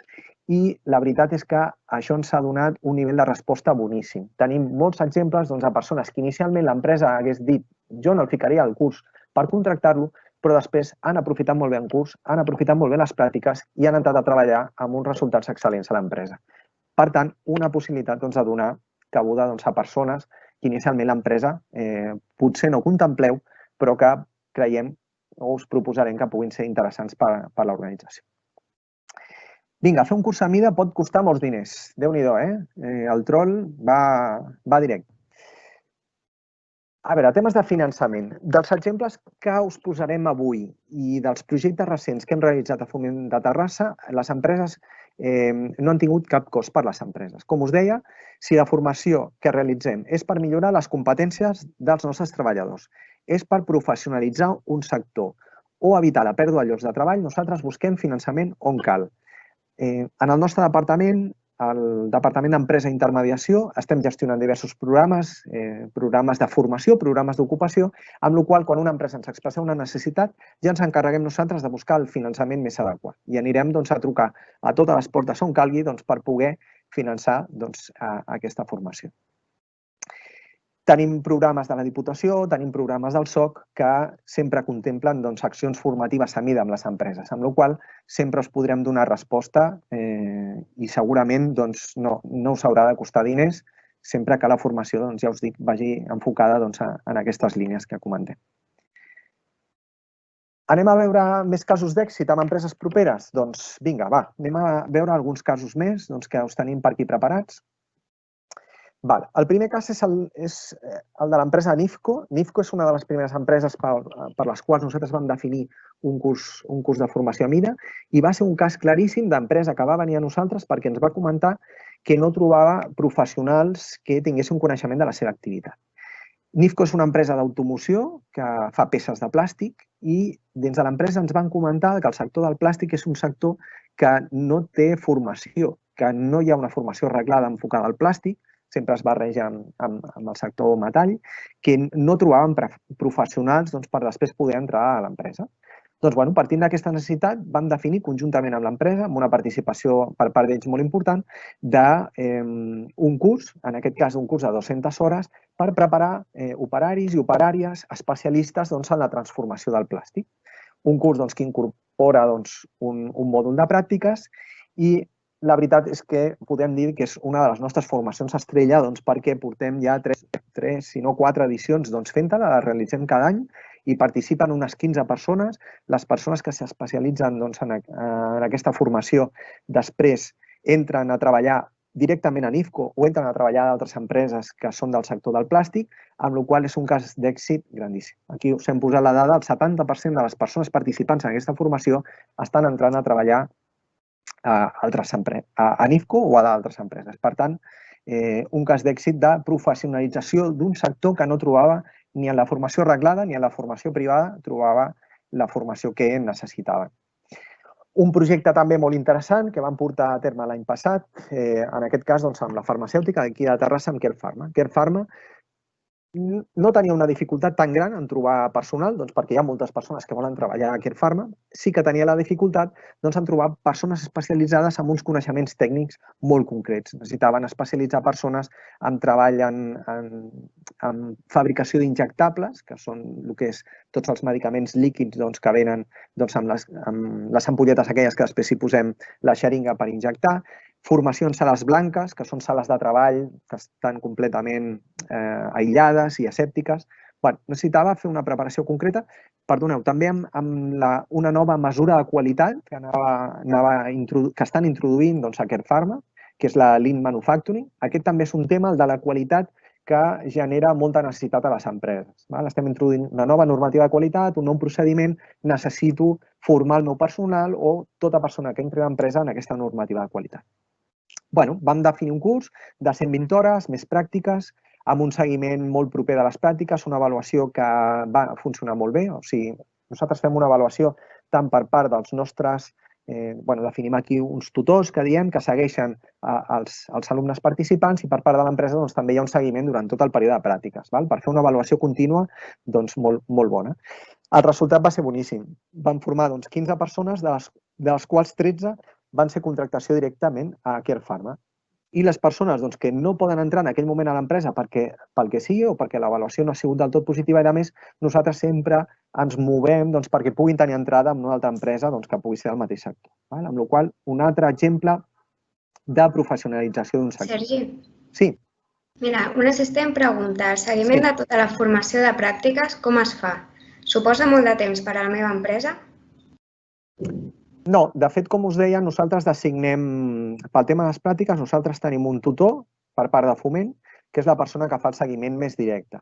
i la veritat és que això ens ha donat un nivell de resposta boníssim. Tenim molts exemples de persones que inicialment l'empresa hagués dit jo no el ficaria al curs per contractar-lo, però després han aprofitat molt bé el curs, han aprofitat molt bé les pràctiques i han entrat a treballar amb uns resultats excel·lents a l'empresa. Per tant, una possibilitat de donar cabuda a persones que inicialment l'empresa potser no contempleu, però que creiem o us proposarem que puguin ser interessants per a l'organització. Vinga, fer un curs a mida pot costar molts diners. Déu-n'hi-do, El trol va directe. A veure, temes de finançament. Dels exemples que us posarem avui i dels projectes recents que hem realitzat a Foment de Terrassa, les empreses no han tingut cap cost per les empreses. Com us deia, si la formació que realitzem és per millorar les competències dels nostres treballadors, és per professionalitzar un sector o evitar la pèrdua de llocs de treball, nosaltres busquem finançament on cal. En el nostre departament, el Departament d'Empresa i Intermediació, estem gestionant diversos programes, programes de formació, programes d'ocupació, amb la qual cosa, quan una empresa ens expressa una necessitat, ja ens encarreguem nosaltres de buscar el finançament més adequat i anirem a trucar a totes les portes on calgui per poder finançar aquesta formació. Tenim programes de la Diputació, tenim programes del SOC que sempre contemplen accions formatives a mida amb les empreses, amb la qual cosa sempre us podrem donar resposta i segurament no us haurà de costar diners sempre que la formació, ja us dic, vagi enfocada en aquestes línies que comentem. Anem a veure més casos d'èxit amb empreses properes? Doncs vinga, va, anem a veure alguns casos més que us tenim per aquí preparats. El primer cas és el de l'empresa Nifco. Nifco és una de les primeres empreses per les quals nosaltres vam definir un curs de formació a mida i va ser un cas claríssim d'empresa que va venir a nosaltres perquè ens va comentar que no trobava professionals que tinguessin coneixement de la seva activitat. Nifco és una empresa d'automoció que fa peces de plàstic i dins de l'empresa ens van comentar que el sector del plàstic és un sector que no té formació, que no hi ha una formació reglada enfocada al plàstic, sempre es barreja amb el sector metall, que no trobaven professionals per després poder entrar a l'empresa. Doncs, partint d'aquesta necessitat, vam definir conjuntament amb l'empresa, amb una participació per part d'ells molt important, d'un curs, en aquest cas un curs de 200 hores, per preparar operaris i operàries especialistes en la transformació del plàstic. Un curs que incorpora un mòdul de pràctiques i la veritat és que podem dir que és una de les nostres formacions estrella perquè portem ja 3, si no 4 edicions fent-la, la realitzem cada any i participen unes 15 persones. Les persones que s'especialitzen en aquesta formació després entren a treballar directament a Nifco o entren a treballar a d'altres empreses que són del sector del plàstic, amb la qual cosa és un cas d'èxit grandíssim. Aquí us hem posat la dada, el 70% de les persones participants en aquesta formació estan entrant a treballar a Nifco o a d'altres empreses. Per tant, un cas d'èxit de professionalització d'un sector que no trobava ni en la formació reglada ni en la formació privada trobava la formació que necessitaven. Un projecte també molt interessant que vam portar a terme l'any passat, en aquest cas amb la farmacèutica d'aquí de Terrassa, amb Care Pharma. Care Pharma no tenia una dificultat tan gran en trobar personal, perquè hi ha moltes persones que volen treballar a Care Pharma. Sí que tenia la dificultat en trobar persones especialitzades amb uns coneixements tècnics molt concrets. Necessitaven especialitzar persones en treball en fabricació d'injectables, que són el que és tots els medicaments líquids que venen amb les ampolletes aquelles que després hi posem la xeringa per injectar, formació en sales blanques, que són sales de treball que estan completament aïllades i asèptiques. Necessitava fer una preparació concreta. Perdoneu, també amb una nova mesura de qualitat que estan introduint a Care Pharma, que és la Lean Manufacturing. Aquest també és un tema, el de la qualitat, que genera molta necessitat a les empreses. Estem introduint una nova normativa de qualitat, un nou procediment, necessito formar el meu personal o tota persona que entri a l'empresa en aquesta normativa de qualitat. Vam definir un curs de 120 hores, més pràctiques, amb un seguiment molt proper de les pràctiques, una avaluació que va funcionar molt bé. O sigui, nosaltres fem una avaluació tant per part dels nostres, definim aquí uns tutors que diem que segueixen els alumnes participants i per part de l'empresa també hi ha un seguiment durant tot el període de pràctiques, per fer una avaluació contínua molt bona. El resultat va ser boníssim. Vam formar 15 persones, de les quals 13 van ser contractació directament a Care Pharma. I les persones que no poden entrar en aquell moment a l'empresa pel que sigui o perquè l'avaluació no ha sigut del tot positiva i, a més, nosaltres sempre ens movem perquè puguin tenir entrada en una altra empresa que pugui ser del mateix sector. Amb la qual cosa, un altre exemple de professionalització d'un sector. Sergi? Sí. Mira, un assistent pregunta, el seguiment de tota la formació de pràctiques, com es fa? Suposa molt de temps per a la meva empresa? No, de fet, com us deia, nosaltres designem, pel tema de les pràctiques, nosaltres tenim un tutor per part de Foment, que és la persona que fa el seguiment més directe.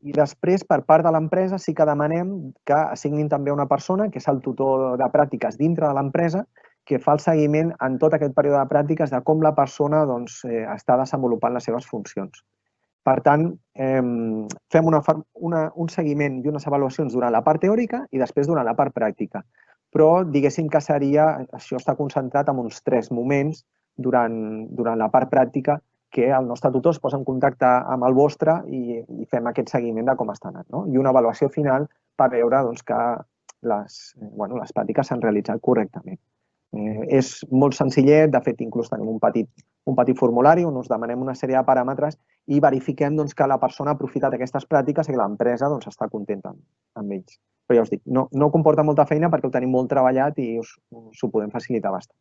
I després, per part de l'empresa, sí que demanem que assignin també una persona, que és el tutor de pràctiques dintre de l'empresa, que fa el seguiment en tot aquest període de pràctiques de com la persona està desenvolupant les seves funcions. Per tant, fem un seguiment i unes avaluacions durant la part teòrica i després durant la part pràctica. Però diguéssim que això està concentrat en uns 3 moments durant la part pràctica que el nostre tutor es posa en contacte amb el vostre i fem aquest seguiment de com està anant. I una avaluació final per veure que les pràctiques s'han realitzat correctament. És molt senzillet, de fet, inclús tenim un petit formulari on us demanem una sèrie de paràmetres i verifiquem que la persona ha aprofitat aquestes pràctiques i que l'empresa està contenta amb ells. Però ja us dic, no comporta molta feina perquè ho tenim molt treballat i us ho podem facilitar bastant.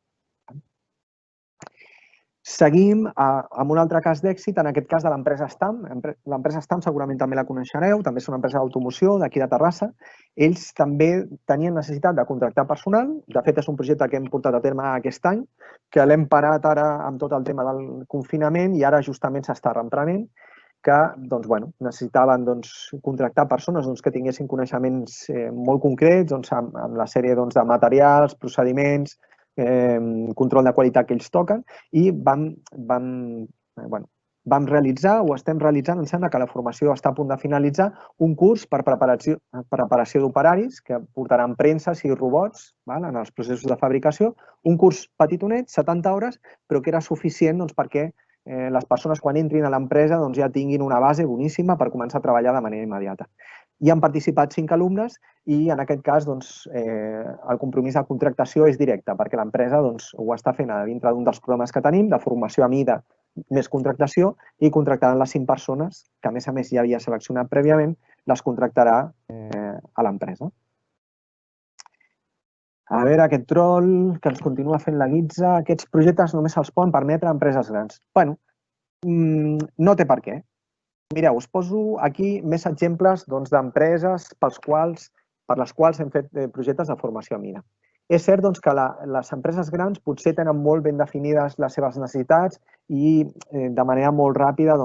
Seguim amb un altre cas d'èxit, en aquest cas de l'empresa Stam. L'empresa Stam segurament també la coneixereu, també és una empresa d'automoció d'aquí de Terrassa. Ells també tenien necessitat de contractar personal. De fet, és un projecte que hem portat a terme aquest any, que l'hem parat ara amb tot el tema del confinament i ara justament s'està reprenent, que necessitaven contractar persones que tinguessin coneixements molt concrets amb la sèrie de materials, procediments, control de qualitat que ells toquen i vam realitzar o estem realitzant, em sembla que la formació està a punt de finalitzar, un curs per preparació d'operaris que portaran premses i robots en els processos de fabricació, un curs petitonet, 70 hores, però que era suficient perquè les persones quan entrin a l'empresa ja tinguin una base boníssima per començar a treballar de manera immediata. Hi han participat 5 alumnes i en aquest cas el compromís de contractació és directe perquè l'empresa ho està fent a dintre d'un dels programes que tenim de formació a mida més contractació i contractaran les 5 persones que a més ja havia seleccionat prèviament, les contractarà a l'empresa. A veure, aquest troll que ens continua fent la guitza, aquests projectes només se'ls poden permetre a empreses grans. Bé, no té per què. Mireu, us poso aquí més exemples d'empreses per les quals hem fet projectes de formació a mida. És cert que les empreses grans potser tenen molt ben definides les seves necessitats i de manera molt ràpida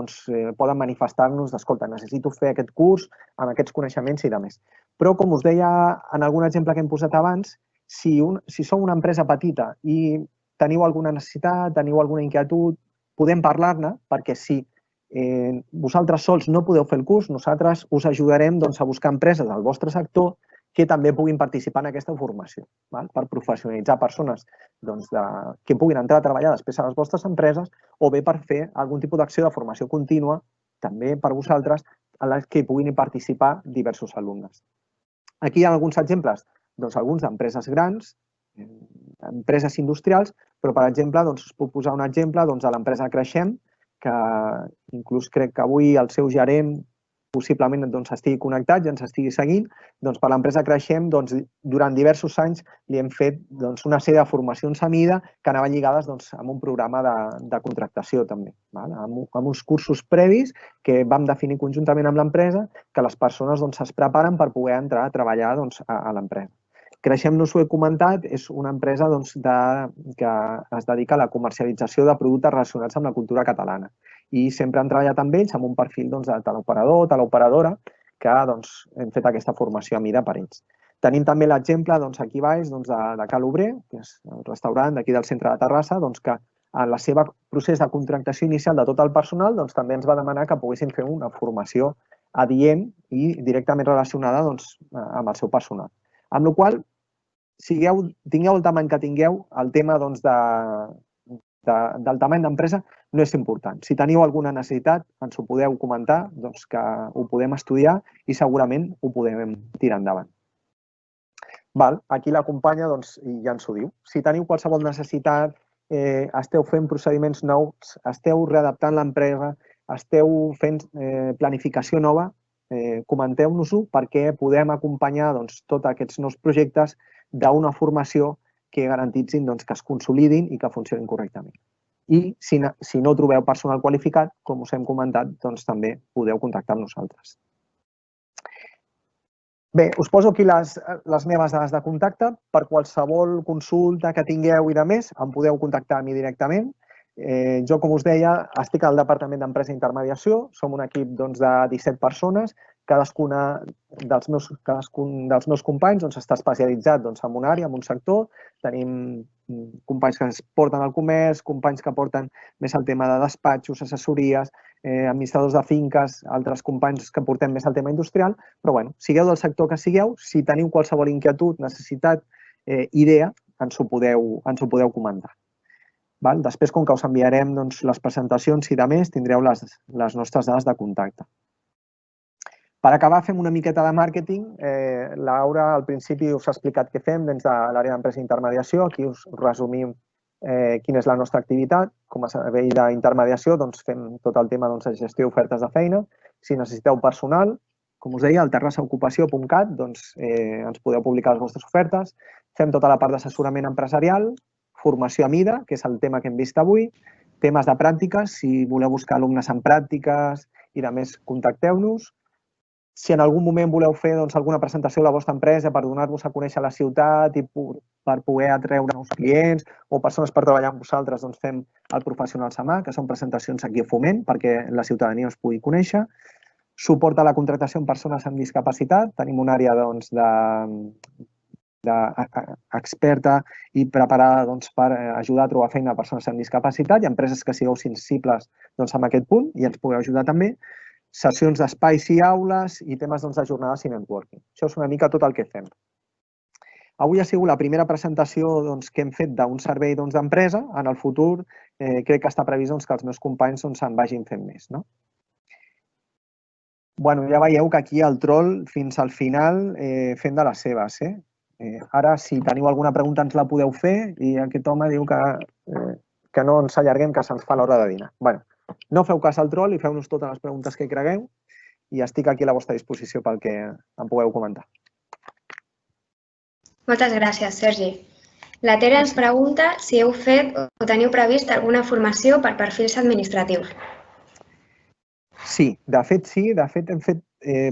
poden manifestar-nos d'escolta, necessito fer aquest curs amb aquests coneixements i demés. Però, com us deia en algun exemple que hem posat abans, si sou una empresa petita i teniu alguna necessitat, teniu alguna inquietud, podem parlar-ne perquè si vosaltres sols no podeu fer el curs, nosaltres us ajudarem a buscar empreses del vostre sector que també puguin participar en aquesta formació per professionalitzar persones que puguin entrar a treballar després a les vostres empreses o bé per fer algun tipus d'acció de formació contínua també per vosaltres en les que puguin participar diversos alumnes. Aquí hi ha alguns exemples, alguns d'empreses grans, empreses industrials, però per exemple us puc posar un exemple de l'empresa Creixem, que inclús crec que avui el seu gerent possiblement estigui connectat i ens estigui seguint. Per l'empresa Creixem, durant diversos anys li hem fet una sèrie de formacions a mida que anaven lligades amb un programa de contractació també, amb uns cursos previs que vam definir conjuntament amb l'empresa que les persones es preparen per poder entrar a treballar a l'empresa. Creixem, no us ho he comentat, és una empresa que es dedica a la comercialització de productes relacionats amb la cultura catalana i sempre hem treballat amb ells amb un perfil de teleoperador, teleoperadora, que hem fet aquesta formació a mida per ells. Tenim també l'exemple aquí baix de Cal Obrer, que és el restaurant d'aquí del centre de Terrassa, que en el seu procés de contractació inicial de tot el personal també ens va demanar que poguessin fer una formació adient i directament relacionada amb el seu personal. Amb la qual cosa, tingueu el tamany que tingueu, el tema del tamany d'empresa no és important. Si teniu alguna necessitat, ens ho podeu comentar, que ho podem estudiar i segurament ho podem tirar endavant. Aquí la companya ja ens ho diu. Si teniu qualsevol necessitat, esteu fent procediments nous, esteu readaptant l'empresa, esteu fent planificació nova, comenteu-nos-ho perquè podem acompanyar tots aquests nous projectes d'una formació que garantitzin que es consolidin i que funcionin correctament. I si no trobeu personal qualificat, com us hem comentat, també podeu contactar amb nosaltres. Bé, us poso aquí les meves dades de contacte. Per qualsevol consulta que tingueu i de més, em podeu contactar a mi directament. Jo, com us deia, estic al Departament d'Empresa i Intermediació. Som un equip de 17 persones. Cadascun dels meus companys està especialitzat en una àrea, en un sector. Tenim companys que es porten al comerç, companys que porten més el tema de despatxos, assessories, administradors de finques, altres companys que portem més el tema industrial. Però, bueno, sigueu del sector que sigueu, si teniu qualsevol inquietud, necessitat, idea, ens ho podeu comentar. Després, com que us enviarem les presentacions i de més, tindreu les nostres dades de contacte. Per acabar, fem una miqueta de màrqueting. Laura, al principi, us ha explicat què fem dins de l'àrea d'empresa i intermediació. Aquí us resumim quina és la nostra activitat. Com a servei d'intermediació, fem tot el tema de gestió d'ofertes de feina. Si necessiteu personal, com us deia, al terrassaocupació.cat ens podeu publicar les vostres ofertes. Fem tota la part d'assessorament empresarial, formació a mida, que és el tema que hem vist avui, Temes de pràctiques, si voleu buscar alumnes en pràctiques i de més, contacteu-nos. Si en algun moment voleu fer alguna presentació de la vostra empresa per donar-vos a conèixer la ciutat i per poder atreure nous clients o persones per treballar amb vosaltres, fem el Professional Samà, que són presentacions aquí a Foment perquè la ciutadania us pugui conèixer. Suport a la contractació amb persones amb discapacitat. Tenim una àrea experta i preparada per ajudar a trobar feina a persones amb discapacitat i empreses que sigueu sensibles amb aquest punt i ens pugueu ajudar també. Sessions d'espais i aules i temes de jornades i networking. Això és una mica tot el que fem. Avui ha sigut la primera presentació que hem fet d'un servei d'empresa. En el futur crec que està previst que els meus companys se'n vagin fent més. Ja veieu que aquí el troll fins al final fent de les seves. Ara, si teniu alguna pregunta, ens la podeu fer i aquest home diu que no ens allarguem, que se'ns fa l'hora de dinar. No feu cas al troll i feu-nos totes les preguntes que cregueu i estic aquí a la vostra disposició pel que em pugueu comentar. Moltes gràcies, Sergi. La Tere ens pregunta si heu fet o teniu previst alguna formació per perfils administratius. Sí, de fet sí. De fet hem fet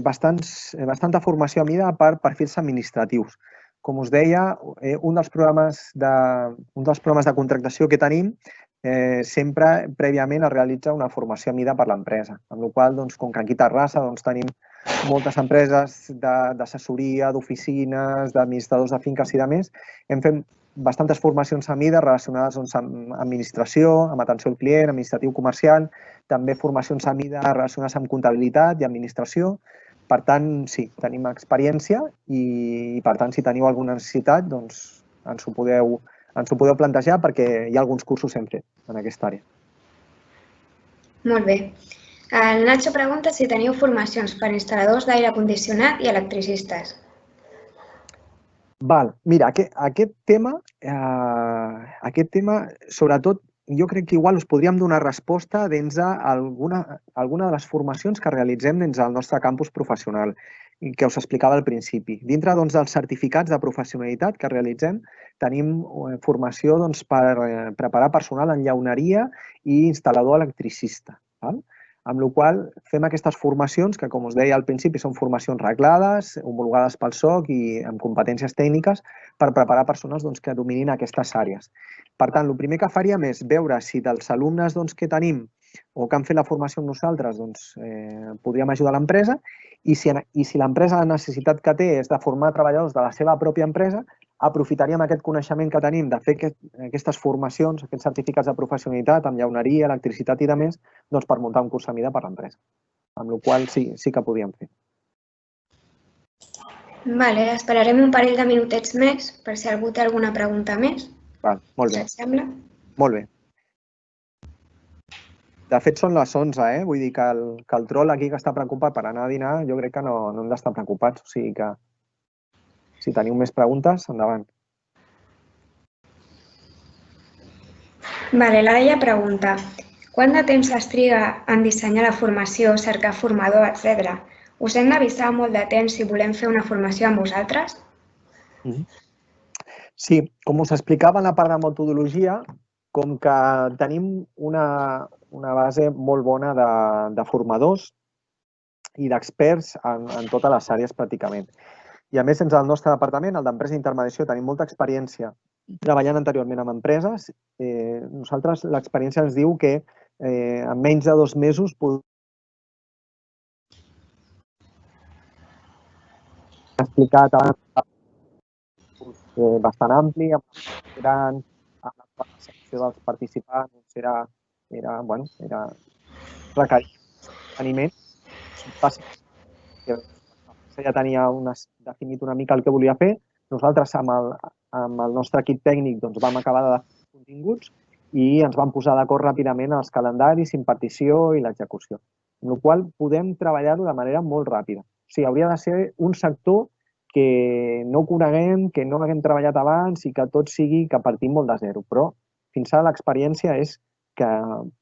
bastanta formació a mida per perfils administratius. Com us deia, un dels programes de contractació que tenim sempre prèviament es realitza una formació a mida per l'empresa. Amb la qual cosa, com que aquí a Terrassa tenim moltes empreses d'assessoria, d'oficines, d'administradors de finques i de més, hem fet bastantes formacions a mida relacionades amb administració, amb atenció al client, administratiu comercial, també formacions a mida relacionades amb comptabilitat i administració. Per tant, sí, tenim experiència i, per tant, si teniu alguna necessitat, ens ho podeu plantejar perquè hi ha alguns cursos que hem fet en aquesta àrea. Molt bé. El Nacho pregunta si teniu formacions per instal·ladors d'aire condicionat i electricistes. Mira, aquest tema, sobretot, jo crec que igual us podríem donar resposta dins d'alguna de les formacions que realitzem dins del nostre campus professional, que us explicava al principi. Dintre dels certificats de professionalitat que realitzem, tenim formació per preparar personal en llauneria i instal·lador electricista. Amb la qual cosa fem aquestes formacions que, com us deia al principi, són formacions reglades, homologades pel SOC i amb competències tècniques per preparar persones que dominin aquestes àrees. Per tant, el primer que faríem és veure si dels alumnes que tenim o que han fet la formació amb nosaltres podríem ajudar l'empresa i si l'empresa la necessitat que té és de formar treballadors de la seva pròpia empresa, aprofitaríem aquest coneixement que tenim de fer aquestes formacions, aquests certificats de professionalitat amb llauneria, electricitat i de més, per muntar un curs a mida per l'empresa. Amb la qual cosa sí que podríem fer. Vale, esperarem un parell de minutets més per si algú té alguna pregunta més. Molt bé. Si et sembla. Molt bé. De fet, són les 11, vull dir que el troll aquí que està preocupat per anar a dinar, jo crec que no hem d'estar preocupats. O sigui que si teniu més preguntes, endavant. Vale, la Laia pregunta, quant de temps es triga en dissenyar la formació, cercar formador, etc.? Us hem d'avisar molt de temps si volem fer una formació amb vosaltres? Sí, com us explicava en la part de metodologia, com que tenim una base molt bona de formadors i d'experts en totes les àrees pràcticament. I a més, dins del nostre departament, el d'empresa i intermediació, tenim molta experiència treballant anteriorment amb empreses. Nosaltres, l'experiència ens diu que en menys de 2 mesos podem explicar bastant ampli, amb la secció dels participants, era requeriment. Ja tenia definit una mica el que volia fer. Nosaltres, amb el nostre equip tècnic, vam acabar de definir continguts i ens vam posar d'acord ràpidament als calendaris, impartició i l'execució. Amb la qual cosa podem treballar-ho de manera molt ràpida. O sigui, hauria de ser un sector que no coneguem, que no haguem treballat abans i que tot sigui que partim molt de zero. Però fins ara l'experiència és que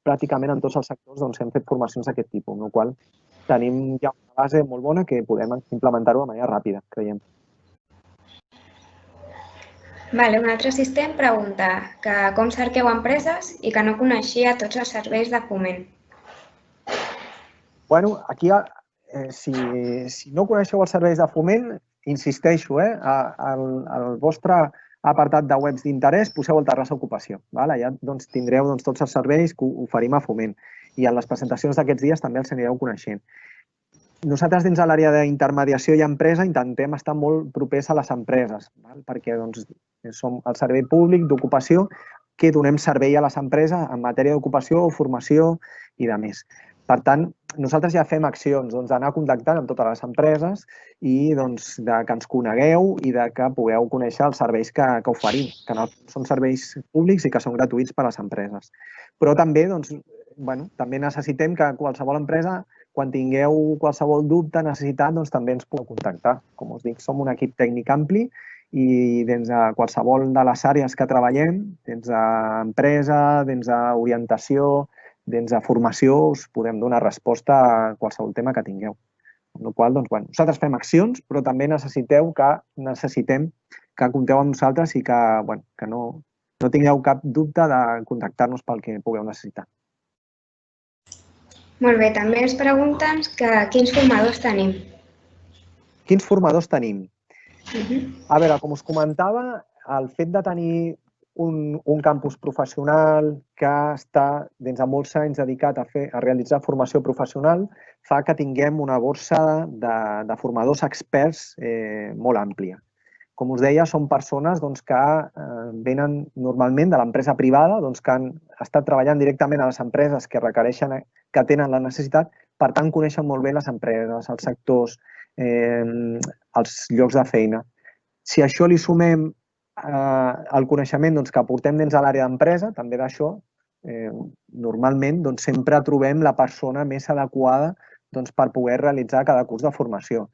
pràcticament en tots els sectors hem fet formacions d'aquest tipus, amb la qual cosa tenim ja una base molt bona que podem implementar-ho de manera ràpida, creiem. Vale, un altre assistent pregunta que com cerqueu empreses i que no coneixia tots els serveis de foment. Bueno, aquí, si no coneixeu els serveis de foment, insisteixo, al vostre apartat de webs d'interès poseu el Terrassa Ocupació. Allà tindreu tots els serveis que oferim a foment i en les presentacions d'aquests dies també els anireu coneixent. Nosaltres dins de l'àrea d'intermediació i empresa intentem estar molt propers a les empreses, perquè som el servei públic d'ocupació que donem servei a les empreses en matèria d'ocupació, formació i de més. Per tant, nosaltres ja fem accions d'anar contactant amb totes les empreses i que ens conegueu i que pugueu conèixer els serveis que oferim, que són serveis públics i que són gratuïts per a les empreses. Però també necessitem que qualsevol empresa, quan tingueu qualsevol dubte, necessitat, també ens podeu contactar. Com us dic, som un equip tècnic ampli i dins de qualsevol de les àrees que treballem, dins d'empresa, dins d'orientació, dins de formació, us podem donar resposta a qualsevol tema que tingueu. Amb la qual cosa, nosaltres fem accions, però també necessitem que compteu amb nosaltres i que no tingueu cap dubte de contactar-nos pel que pugueu necessitar. Molt bé, també ens pregunten quins formadors tenim. Quins formadors tenim? A veure, com us comentava, el fet de tenir un campus professional que està dins de molts anys dedicat a realitzar formació professional fa que tinguem una borsa de formadors experts molt àmplia. Com us deia, són persones que venen normalment de l'empresa privada, que han estat treballant directament a les empreses que requereixen, que tenen la necessitat, per tant, coneixen molt bé les empreses, els sectors, els llocs de feina. Si a això li sumem el coneixement que aportem dins de l'àrea d'empresa, també d'això, normalment sempre trobem la persona més adequada per poder realitzar cada curs de formació.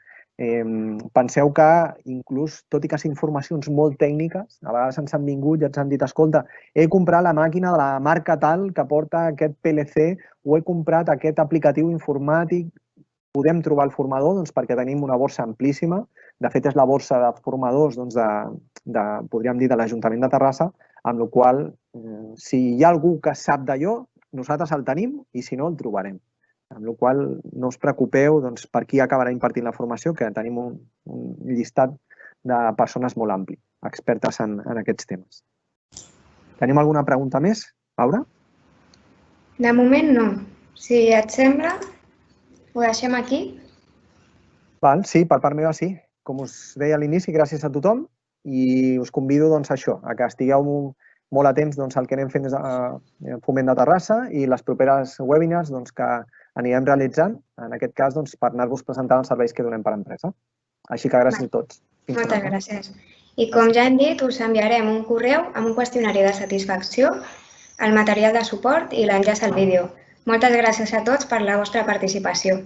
Penseu que, inclús, tot i que siguin formacions molt tècniques, a vegades ens han vingut i ens han dit: escolta, he comprat la màquina de la marca tal que porta aquest PLC o he comprat aquest aplicatiu informàtic. Podem trobar el formador perquè tenim una borsa amplíssima. De fet, és la borsa de formadors podríem dir, de l'Ajuntament de Terrassa, amb la qual cosa, si hi ha algú que sap d'allò, nosaltres el tenim i si no, el trobarem. Amb la qual cosa, no us preocupeu per qui acabarà impartint la formació, que tenim un llistat de persones molt ampli, expertes en aquests temes. Tenim alguna pregunta més, Laura? De moment no. Si et sembla, ho deixem aquí? Sí, per part meva sí. Com us deia a l'inici, gràcies a tothom i us convido a que estigueu molt atents al que anem fent des de Foment de Terrassa i les properes webinars que anirem realitzant, en aquest cas per anar-vos presentant els serveis que donem per empresa. Així que gràcies a tots. Moltes gràcies. I com ja hem dit, us enviarem un correu amb un qüestionari de satisfacció, el material de suport i l'enllaç al vídeo. Moltes gràcies a tots per la vostra participació.